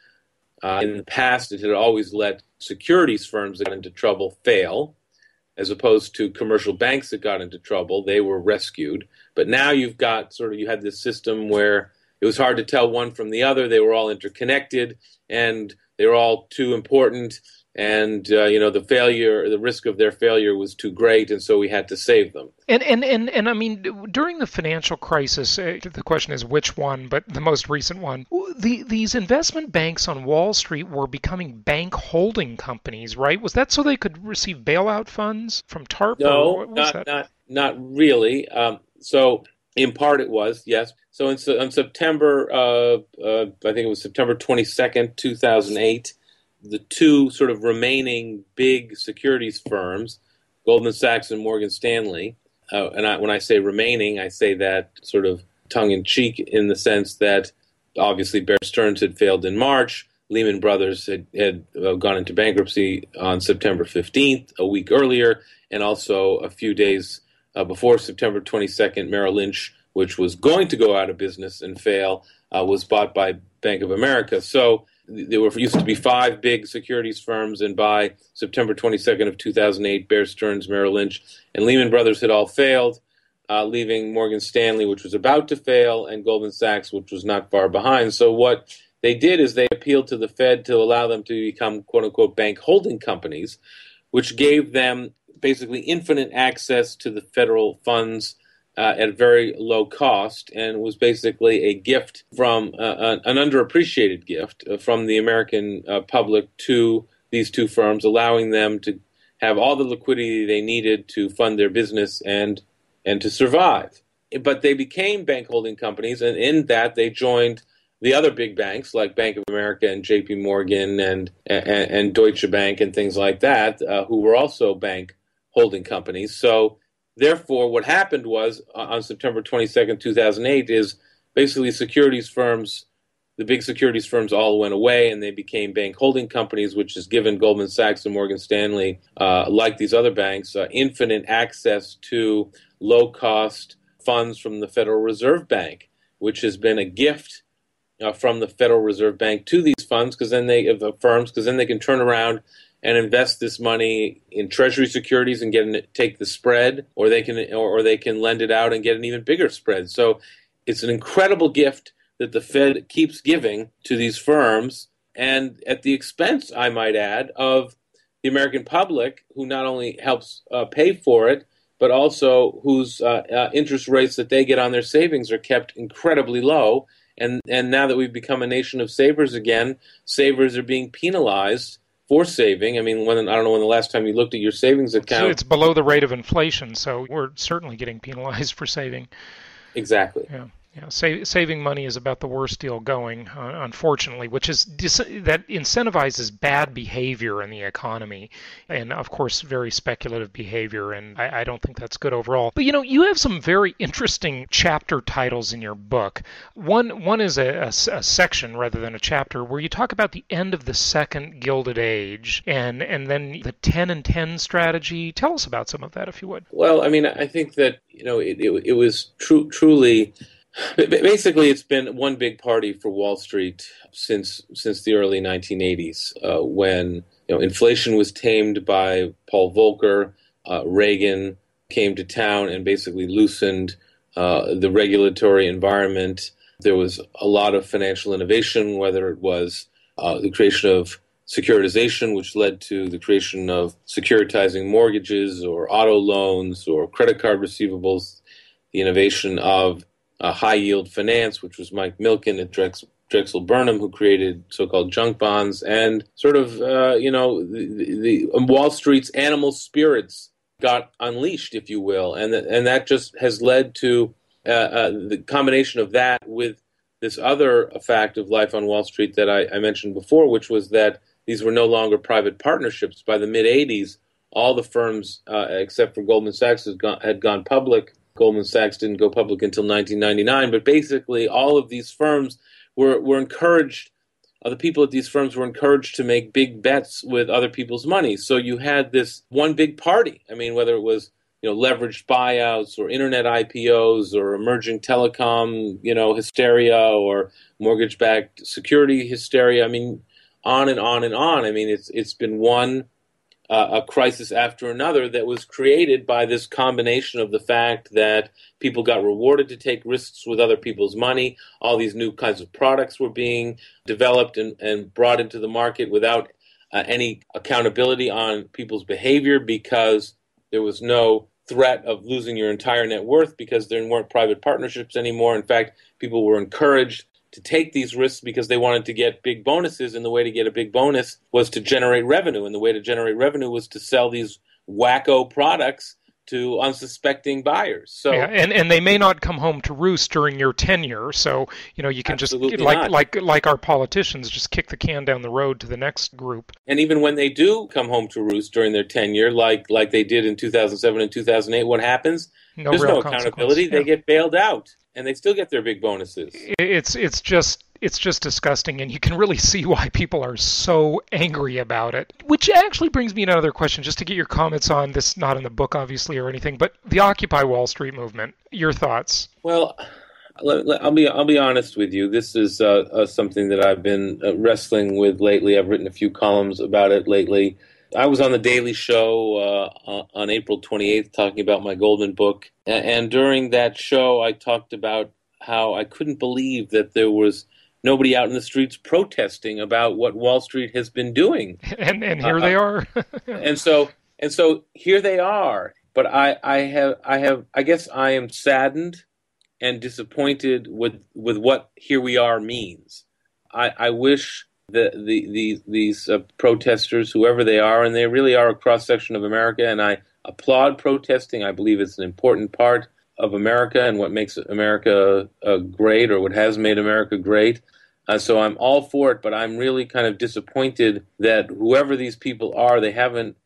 In the past, it had always let securities firms that got into trouble fail, as opposed to commercial banks that got into trouble. They were rescued. But now you had this system where it was hard to tell one from the other. They were all interconnected, and they were all too important. And the risk of their failure was too great, and so we had to save them. And I mean, during the financial crisis, the question is which one, but the most recent one, these investment banks on Wall Street were becoming bank holding companies, right? Was that so they could receive bailout funds from TARP? No, not really. So in part it was, yes. So on September, I think it was September 22nd, 2008, the two sort of remaining big securities firms, Goldman Sachs and Morgan Stanley, when I say remaining, I say that sort of tongue-in-cheek in the sense that obviously Bear Stearns had failed in March, Lehman Brothers had gone into bankruptcy on September 15th, a week earlier, and also a few days before September 22nd, Merrill Lynch, which was going to go out of business and fail, was bought by Bank of America. So there used to be five big securities firms, and by September 22nd of 2008, Bear Stearns, Merrill Lynch, and Lehman Brothers had all failed, leaving Morgan Stanley, which was about to fail, and Goldman Sachs, which was not far behind. So what they did is they appealed to the Fed to allow them to become, quote-unquote, bank holding companies, which gave them basically infinite access to the federal funds at very low cost, and was basically a gift from an underappreciated gift from the American public to these two firms, allowing them to have all the liquidity they needed to fund their business and to survive. But they became bank holding companies, and in that they joined the other big banks like Bank of America and J.P. Morgan and Deutsche Bank and things like that, who were also bank holding companies. So therefore, what happened was on September 22nd, 2008, is basically securities firms, the big securities firms all went away and they became bank holding companies, which has given Goldman Sachs and Morgan Stanley, like these other banks, infinite access to low-cost funds from the Federal Reserve Bank, which has been a gift from the Federal Reserve Bank to these funds, because then they can turn around and invest this money in Treasury securities and take the spread, or they can lend it out and get an even bigger spread. So it's an incredible gift that the Fed keeps giving to these firms, and at the expense, I might add, of the American public, who not only helps pay for it, but also whose interest rates that they get on their savings are kept incredibly low. And now that we've become a nation of savers again, savers are being penalized for saving. I mean, I don't know when the last time you looked at your savings account. So it's below the rate of inflation, so we're certainly getting penalized for saving. Exactly. Yeah. Saving money is about the worst deal going, unfortunately, which is that incentivizes bad behavior in the economy, and of course very speculative behavior, and I don't think that's good overall. But you have some very interesting chapter titles in your book. One is a section rather than a chapter where you talk about the end of the Second Gilded Age and then the 10 and 10 strategy. Tell us about some of that, if you would. Well, I mean, I think that it was truly. Basically, it's been one big party for Wall Street since the early 1980s, when inflation was tamed by Paul Volcker. Reagan came to town and basically loosened the regulatory environment. There was a lot of financial innovation, whether it was the creation of securitization, which led to the creation of securitizing mortgages or auto loans or credit card receivables, the innovation of high-yield finance, which was Mike Milken at Drexel Burnham, who created so-called junk bonds, and sort of, the Wall Street's animal spirits got unleashed, if you will, and that just has led to the combination of that with this other fact of life on Wall Street that I mentioned before, which was that these were no longer private partnerships. By the mid-'80s, all the firms, except for Goldman Sachs, had gone public. Goldman Sachs didn't go public until 1999, but basically all of these firms were encouraged, the people at these firms were encouraged to make big bets with other people's money. So you had this one big party. I mean, whether it was leveraged buyouts or internet IPOs or emerging telecom, hysteria or mortgage-backed security hysteria. I mean, on and on and on. I mean, it's been one a crisis after another that was created by this combination of the fact that people got rewarded to take risks with other people's money. All these new kinds of products were being developed and brought into the market without any accountability on people's behavior, because there was no threat of losing your entire net worth because there weren't private partnerships anymore. In fact, people were encouraged to take these risks because they wanted to get big bonuses, and the way to get a big bonus was to generate revenue, and the way to generate revenue was to sell these wacko products to unsuspecting buyers. So yeah, and they may not come home to roost during your tenure, so you can just like our politicians just kick the can down the road to the next group. And even when they do come home to roost during their tenure, like they did in 2007 and 2008, what happens? There's no accountability. Yeah. They get bailed out, and they still get their big bonuses. It's just disgusting, and you can really see why people are so angry about it. Which actually brings me to another question, just to get your comments on this, not in the book, obviously, or anything, but the Occupy Wall Street movement. Your thoughts? Well, I'll be honest with you. This is something that I've been wrestling with lately. I've written a few columns about it lately. I was on the Daily Show on April 28th talking about my Goldman book, and during that show I talked about how I couldn't believe that there was nobody out in the streets protesting about what Wall Street has been doing. And here they are. and so here they are. But I guess I am saddened and disappointed with what here we are means. I wish that these protesters, whoever they are, and they really are a cross-section of America, and I applaud protesting. I believe it's an important part of America and what makes America great, or what has made America great. So I'm all for it, but I'm really kind of disappointed that whoever these people are, they haven't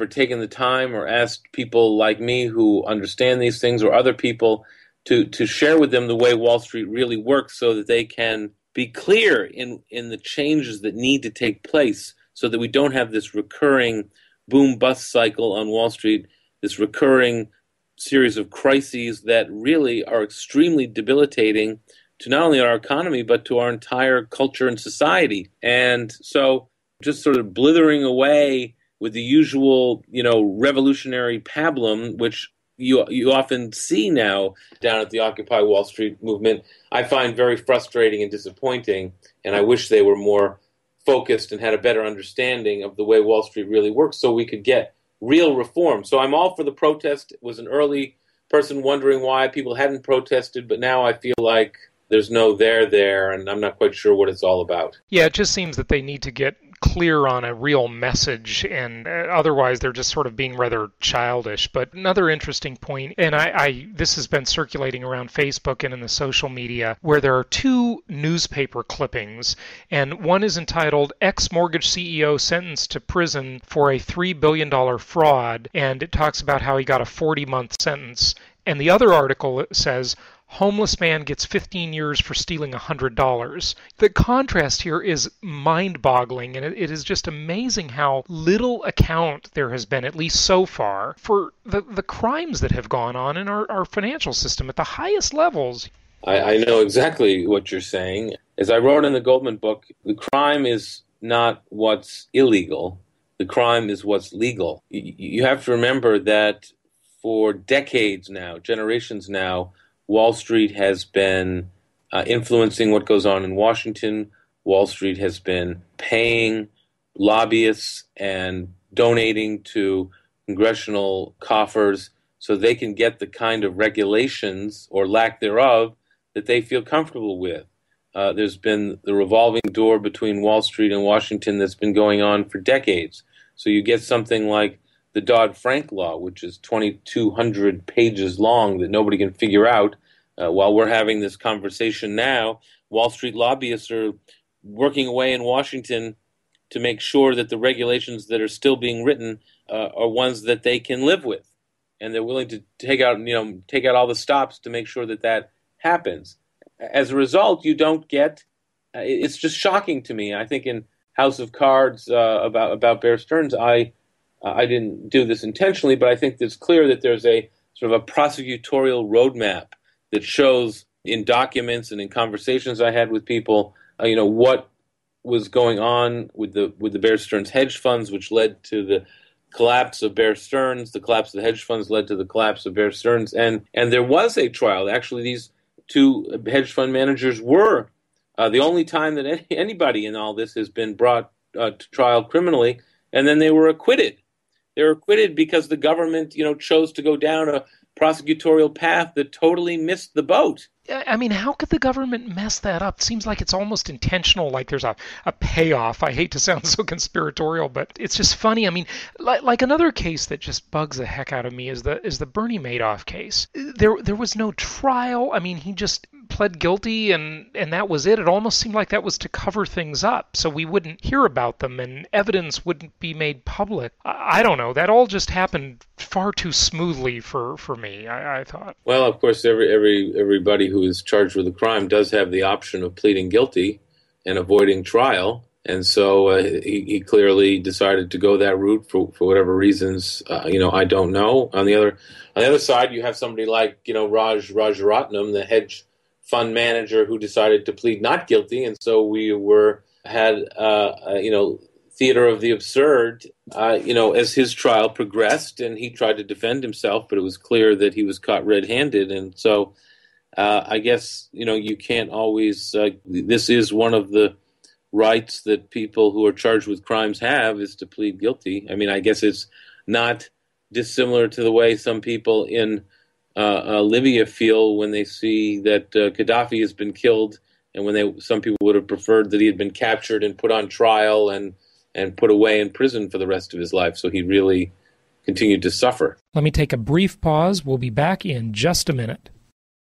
taken the time or asked people like me who understand these things, or other people, to share with them the way Wall Street really works, so that they can be clear in the changes that need to take place, so that we don't have this recurring boom-bust cycle on Wall Street, this recurring series of crises that really are extremely debilitating to not only our economy, but to our entire culture and society. And so just sort of blithering away with the usual, revolutionary pablum, which you often see now down at the Occupy Wall Street movement, I find very frustrating and disappointing, and I wish they were more focused and had a better understanding of the way Wall Street really works, so we could get real reform. So I'm all for the protest. It was an early person wondering why people hadn't protested, but now I feel like there's no there, and I'm not quite sure what it's all about. Yeah, it just seems that they need to get clear on a real message, and otherwise they're just sort of being rather childish. But another interesting point, and this has been circulating around Facebook and in the social media, where there are two newspaper clippings, and one is entitled "Ex-Mortgage CEO Sentenced to Prison for a $3 billion Fraud," and it talks about how he got a 40-month sentence. And the other article says, "Homeless man gets 15 years for stealing $100. The contrast here is mind-boggling, and it is just amazing how little account there has been, at least so far, for the crimes that have gone on in our financial system at the highest levels. I know exactly what you're saying. As I wrote in the Goldman book, the crime is not what's illegal. The crime is what's legal. You have to remember that for decades now, generations now, Wall Street has been influencing what goes on in Washington. Wall Street has been paying lobbyists and donating to congressional coffers so they can get the kind of regulations, or lack thereof, that they feel comfortable with. There's been the revolving door between Wall Street and Washington that's been going on for decades. So you get something like the Dodd-Frank law, which is 2,200 pages long that nobody can figure out, while we're having this conversation now, Wall Street lobbyists are working away in Washington to make sure that the regulations that are still being written are ones that they can live with, and they're willing to take out all the stops to make sure that that happens. As a result, you don't get. It's just shocking to me. I think in House of Cards about Bear Stearns, I didn't do this intentionally, but I think it's clear that there's a sort of a prosecutorial roadmap that shows in documents and in conversations I had with people, what was going on with the Bear Stearns hedge funds, which led to the collapse of Bear Stearns. The collapse of the hedge funds led to the collapse of Bear Stearns, and there was a trial. Actually, these two hedge fund managers were the only time that anybody in all this has been brought to trial criminally, and then they were acquitted. They were acquitted because the government, chose to go down a prosecutorial path that totally missed the boat. I mean, how could the government mess that up? It seems like it's almost intentional, like there's a payoff. I hate to sound so conspiratorial, but it's just funny. I mean, like another case that just bugs the heck out of me is the Bernie Madoff case. There was no trial. I mean, he just pled guilty and that was it. It almost seemed like that was to cover things up so we wouldn't hear about them and evidence wouldn't be made public. I don't know. That all just happened far too smoothly for me, I thought. Well, of course, everybody who is charged with a crime does have the option of pleading guilty and avoiding trial. And so he clearly decided to go that route for whatever reasons. I don't know. On the other side, you have somebody like Raj Rajaratnam, the hedge fund manager, who decided to plead not guilty, and so we had theater of the absurd. As his trial progressed, and he tried to defend himself, but it was clear that he was caught red-handed, and so I guess you can't always. This is one of the rights that people who are charged with crimes have, is to plead guilty. I mean, I guess it's not dissimilar to the way some people in Libya feel when they see that Gaddafi has been killed, and some people would have preferred that he had been captured and put on trial and put away in prison for the rest of his life, so he really continued to suffer. Let me take a brief pause. We'll be back in just a minute.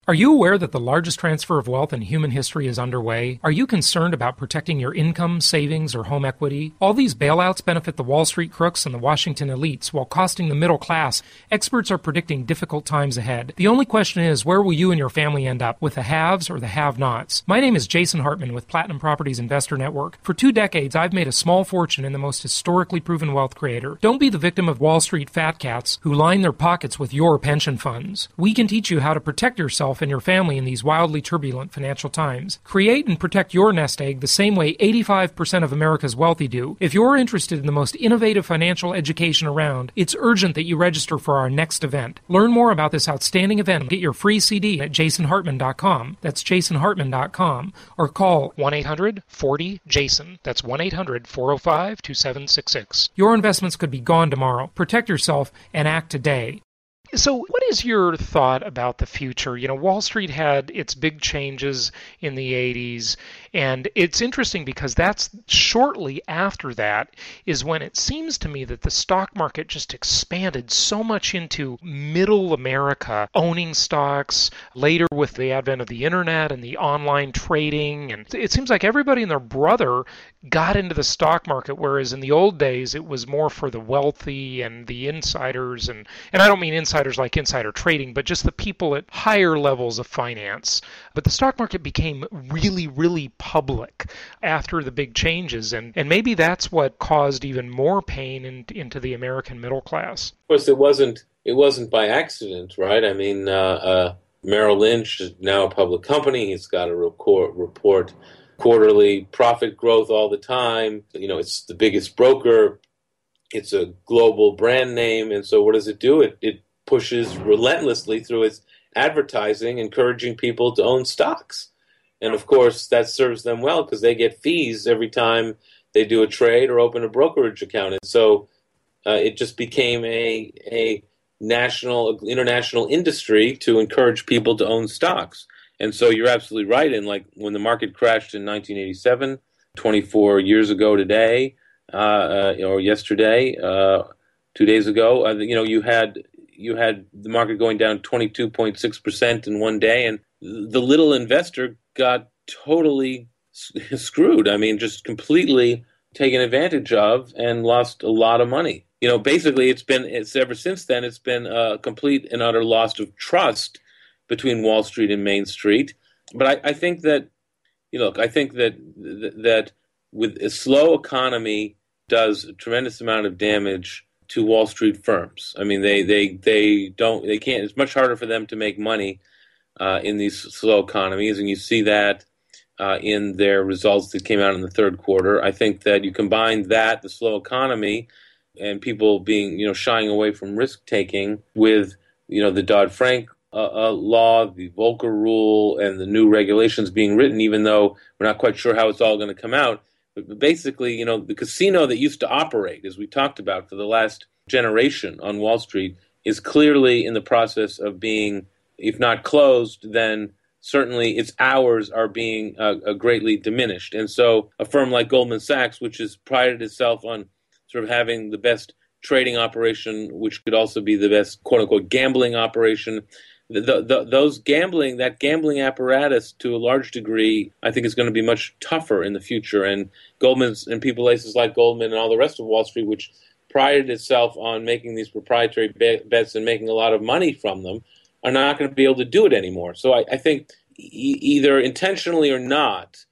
Are you aware that the largest transfer of wealth in human history is underway? Are you concerned about protecting your income, savings, or home equity? All these bailouts benefit the Wall Street crooks and the Washington elites while costing the middle class. Experts are predicting difficult times ahead. The only question is, where will you and your family end up, with the haves or the have-nots? My name is Jason Hartman with Platinum Properties Investor Network. For 2 decades, I've made a small fortune in the most historically proven wealth creator. Don't be the victim of Wall Street fat cats who line their pockets with your pension funds. We can teach you how to protect yourself and your family in these wildly turbulent financial times. Create and protect your nest egg the same way 85% of America's wealthy do. If you're interested in the most innovative financial education around, it's urgent that you register for our next event. Learn more about this outstanding event and get your free CD at jasonhartman.com. That's jasonhartman.com. Or call 1-800-40-JASON. That's 1-800-405-2766. Your investments could be gone tomorrow. Protect yourself and act today. So what is your thought about the future? Wall Street had its big changes in the 80s, and it's interesting because that's shortly after that is when it seems to me that the stock market just expanded so much into middle America, owning stocks, later with the advent of the internet and the online trading. And it seems like everybody and their brother got into the stock market, whereas in the old days it was more for the wealthy and the insiders. And I don't mean insiders like insider trading, but just the people at higher levels of finance. But the stock market became really, really public after the big changes, and maybe that's what caused even more pain into the American middle class. Of course, it wasn't by accident, right? I mean, Merrill Lynch is now a public company. He's got to report quarterly profit growth all the time. It's the biggest broker. It's a global brand name, and so what does it do? It pushes relentlessly through its advertising, encouraging people to own stocks. And of course, that serves them well because they get fees every time they do a trade or open a brokerage account. And so it just became a international industry to encourage people to own stocks. And so you're absolutely right. And like when the market crashed in 1987, 24 years ago today, or yesterday, 2 days ago, you had the market going down 22.6% in one day, and the little investor got totally screwed. I mean, just completely taken advantage of and lost a lot of money. Basically, it's ever since then, it's been a complete and utter loss of trust between Wall Street and Main Street. But I think that, I think that with a slow economy does a tremendous amount of damage to Wall Street firms. I mean, they can't. It's much harder for them to make money in these slow economies, and you see that in their results that came out in the third quarter. I think that you combine that, the slow economy, and people being, shying away from risk taking with, the Dodd-Frank law, the Volcker rule, and the new regulations being written, even though we're not quite sure how it's all going to come out. But basically, the casino that used to operate, as we talked about for the last generation on Wall Street, is clearly in the process of being, if not closed, then certainly its hours are being greatly diminished. And so a firm like Goldman Sachs, which has prided itself on sort of having the best trading operation, which could also be the best quote-unquote gambling operation, that gambling apparatus to a large degree, I think is going to be much tougher in the future. And Goldman's and places like Goldman and all the rest of Wall Street, which prided itself on making these proprietary bets and making a lot of money from them, are not going to be able to do it anymore. So I think either intentionally or not,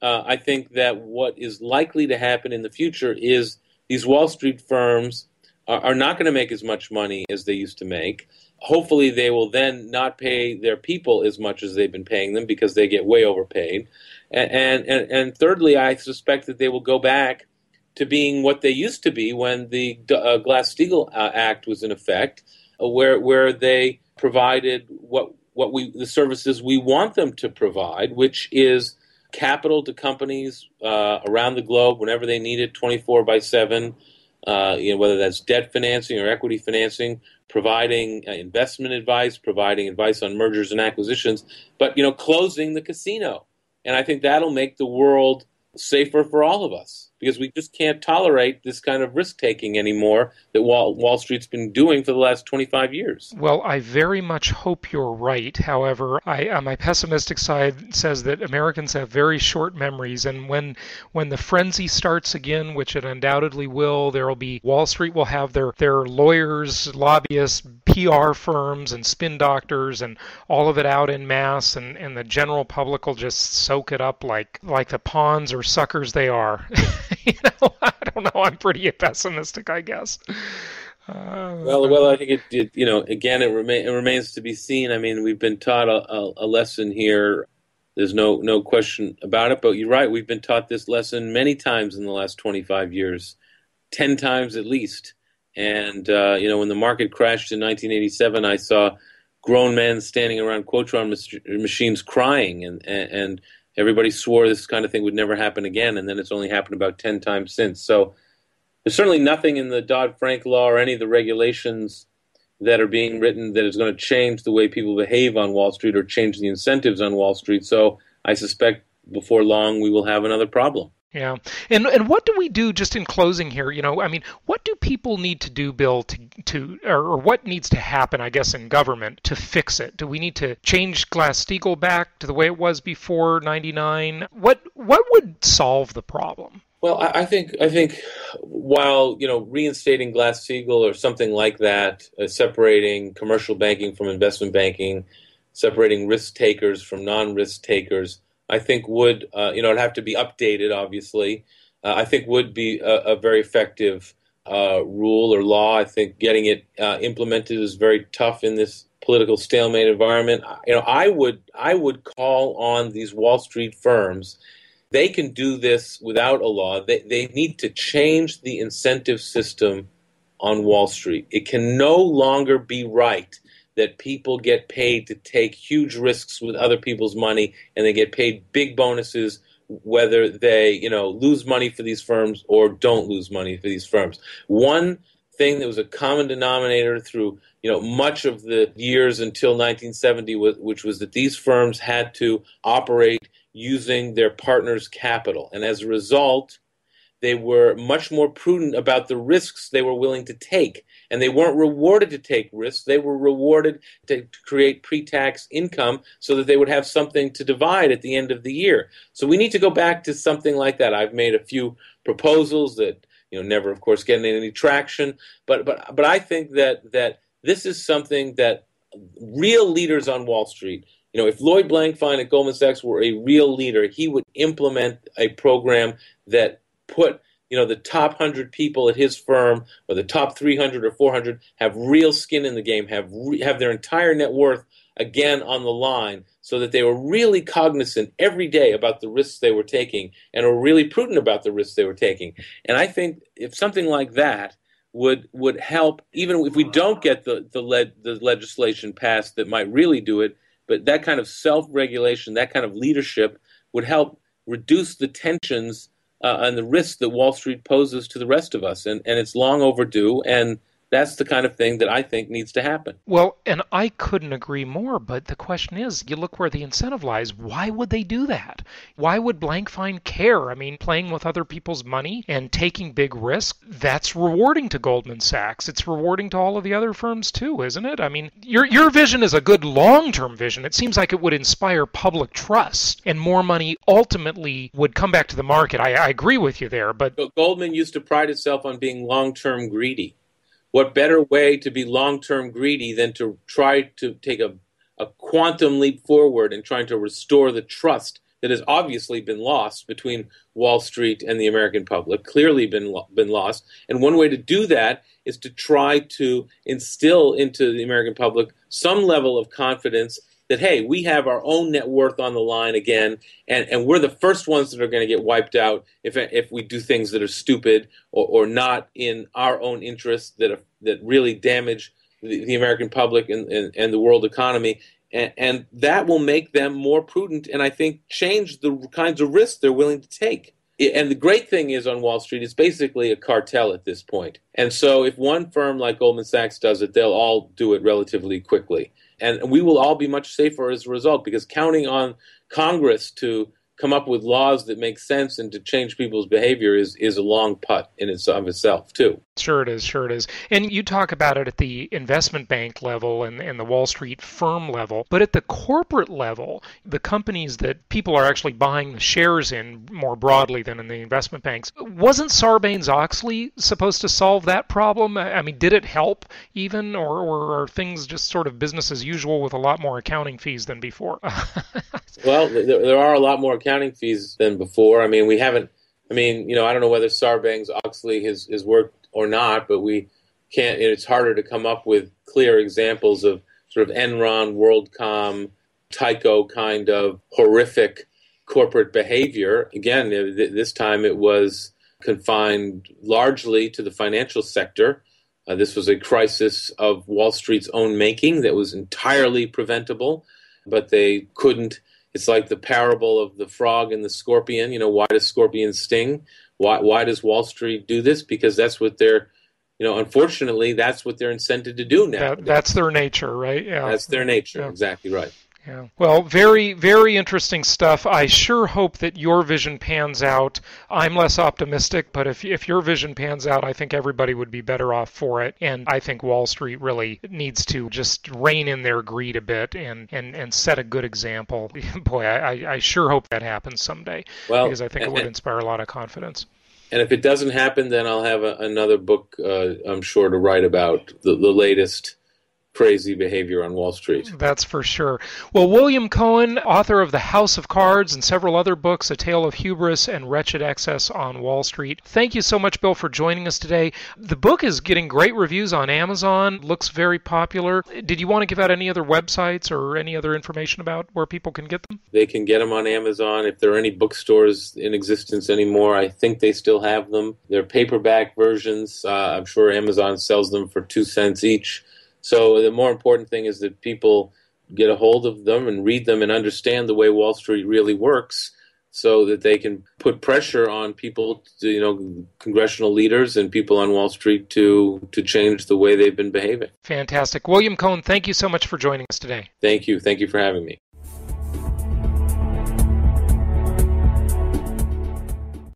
I think that what is likely to happen in the future is these Wall Street firms are not going to make as much money as they used to make. Hopefully they will then not pay their people as much as they've been paying them because they get way overpaid. And thirdly, I suspect that they will go back to being what they used to be when the Glass-Steagall Act was in effect, where they provided the services we want them to provide, which is capital to companies around the globe whenever they need it, 24/7. Whether that's debt financing or equity financing, providing investment advice, providing advice on mergers and acquisitions, but closing the casino. And I think that'll make the world safer for all of us, because we just can't tolerate this kind of risk-taking anymore that Wall Street's been doing for the last 25 years. Well, I very much hope you're right. However, my pessimistic side says that Americans have very short memories, and when the frenzy starts again, which it undoubtedly will, Wall Street will have their lawyers, lobbyists, PR firms, and spin doctors, and all of it out en masse, and the general public will just soak it up like the pawns or suckers they are. I don't know. I'm pretty pessimistic, I guess. Well, I think again, it remains to be seen. I mean, we've been taught a lesson here. There's no question about it. But you're right. We've been taught this lesson many times in the last 25 years, 10 times at least. And when the market crashed in 1987, I saw grown men standing around Quotron machines crying, and everybody swore this kind of thing would never happen again, and then it's only happened about 10 times since. So there's certainly nothing in the Dodd-Frank law or any of the regulations that are being written that is going to change the way people behave on Wall Street or change the incentives on Wall Street. So I suspect before long we will have another problem. Yeah. And what do we do, just in closing here, what do people need to do, Bill, or what needs to happen, I guess, in government to fix it? Do we need to change Glass-Steagall back to the way it was before 99? What would solve the problem? Well, I think while, reinstating Glass-Steagall or something like that, separating commercial banking from investment banking, separating risk takers from non-risk takers, I think would, it'd have to be updated, obviously. I think would be a very effective rule or law. I think getting it implemented is very tough in this political stalemate environment. I would call on these Wall Street firms. They can do this without a law. They need to change the incentive system on Wall Street. It can no longer be right that people get paid to take huge risks with other people's money, and they get paid big bonuses whether they, lose money for these firms or don't lose money for these firms. One thing that was a common denominator through, much of the years until 1970, which was that these firms had to operate using their partners' capital. And as a result, they were much more prudent about the risks they were willing to take. and they weren't rewarded to take risks. They were rewarded to create pre-tax income so that they would have something to divide at the end of the year. So we need to go back to something like that. I've made a few proposals that never, of course, getting any traction, but I think that this is something that real leaders on Wall Street, if Lloyd Blankfein at Goldman Sachs were a real leader, he would implement a program that put the top 100 people at his firm, or the top 300 or 400, have real skin in the game, have their entire net worth again on the line, so that they were really cognizant every day about the risks they were taking and were really prudent about the risks they were taking. And I think if something like that would help, even if we don't get the legislation passed that might really do it, but that kind of self-regulation, that kind of leadership would help reduce the tensions and the risks that Wall Street poses to the rest of us. And it's long overdue, and that's the kind of thing that I think needs to happen. Well, and I couldn't agree more, but the question is, you look where the incentive lies. Why would they do that? Why would Blankfein care? I mean, playing with other people's money and taking big risks, that's rewarding to Goldman Sachs. It's rewarding to all of the other firms too, isn't it? I mean, your vision is a good long-term vision. It seems like it would inspire public trust, and more money ultimately would come back to the market. I agree with you there, but Goldman used to pride itself on being long-term greedy. What better way to be long-term greedy than to try to take a quantum leap forward and trying to restore the trust that has obviously been lost between Wall Street and the American public, clearly been lost. And one way to do that is to try to instill into the American public some level of confidence that, hey, we have our own net worth on the line again, and we're the first ones that are going to get wiped out if we do things that are stupid or not in our own interests, that really damage the American public and the world economy. And that will make them more prudent and I think change the kinds of risks they're willing to take. And the great thing is on Wall Street, it's basically a cartel at this point. And so if one firm like Goldman Sachs does it, they'll all do it relatively quickly. And we will all be much safer as a result, because counting on Congress to come up with laws that make sense and to change people's behavior is a long putt in itself, too. Sure it is. And you talk about it at the investment bank level and the Wall Street firm level, but at the corporate level, the companies that people are actually buying the shares in more broadly than in the investment banks, wasn't Sarbanes-Oxley supposed to solve that problem? I mean, did it help even, or are things just sort of business as usual with a lot more accounting fees than before? Well, there are a lot more accounting fees than before. I mean, I don't know whether Sarbanes-Oxley has worked or not, but we can't. It's harder to come up with clear examples of sort of Enron, WorldCom, Tyco kind of horrific corporate behavior. Again, this time it was confined largely to the financial sector. This was a crisis of Wall Street's own making that was entirely preventable, but they couldn't. It's like the parable of the frog and the scorpion. Why does scorpions sting? Why does Wall Street do this? Because that's what they're, unfortunately, that's what they're incented to do now. That's their nature, right? Yeah. That's their nature. Yeah. Exactly right. Yeah. Well, very, very interesting stuff. I sure hope that your vision pans out. I'm less optimistic, but if your vision pans out, I think everybody would be better off for it. And I think Wall Street really needs to just rein in their greed a bit and set a good example. Boy, I sure hope that happens someday, because I think it would inspire a lot of confidence. And if it doesn't happen, then I'll have another book, I'm sure, to write about the latest crazy behavior on Wall Street. That's for sure. Well, William Cohan, author of The House of Cards and several other books, A Tale of Hubris and Wretched Excess on Wall Street. Thank you so much, Bill, for joining us today. The book is getting great reviews on Amazon, looks very popular. Did you want to give out any other websites or any other information about where people can get them? They can get them on Amazon. If there are any bookstores in existence anymore, I think they still have them. They're paperback versions. I'm sure Amazon sells them for 2 cents each. So the more important thing is that people get a hold of them and read them and understand the way Wall Street really works, so that they can put pressure on people, congressional leaders and people on Wall Street to change the way they've been behaving. Fantastic. William Cohan, thank you so much for joining us today. Thank you. Thank you for having me.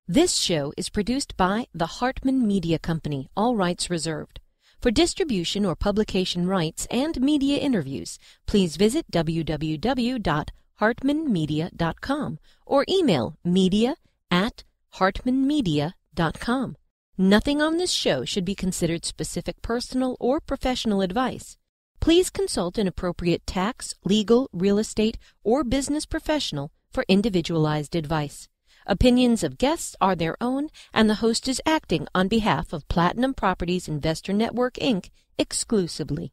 This show is produced by the Hartman Media Company, all rights reserved. For distribution or publication rights and media interviews, please visit www.hartmanmedia.com or email media@hartmanmedia.com. Nothing on this show should be considered specific personal or professional advice. Please consult an appropriate tax, legal, real estate, or business professional for individualized advice. Opinions of guests are their own, and the host is acting on behalf of Platinum Properties Investor Network, Inc. exclusively.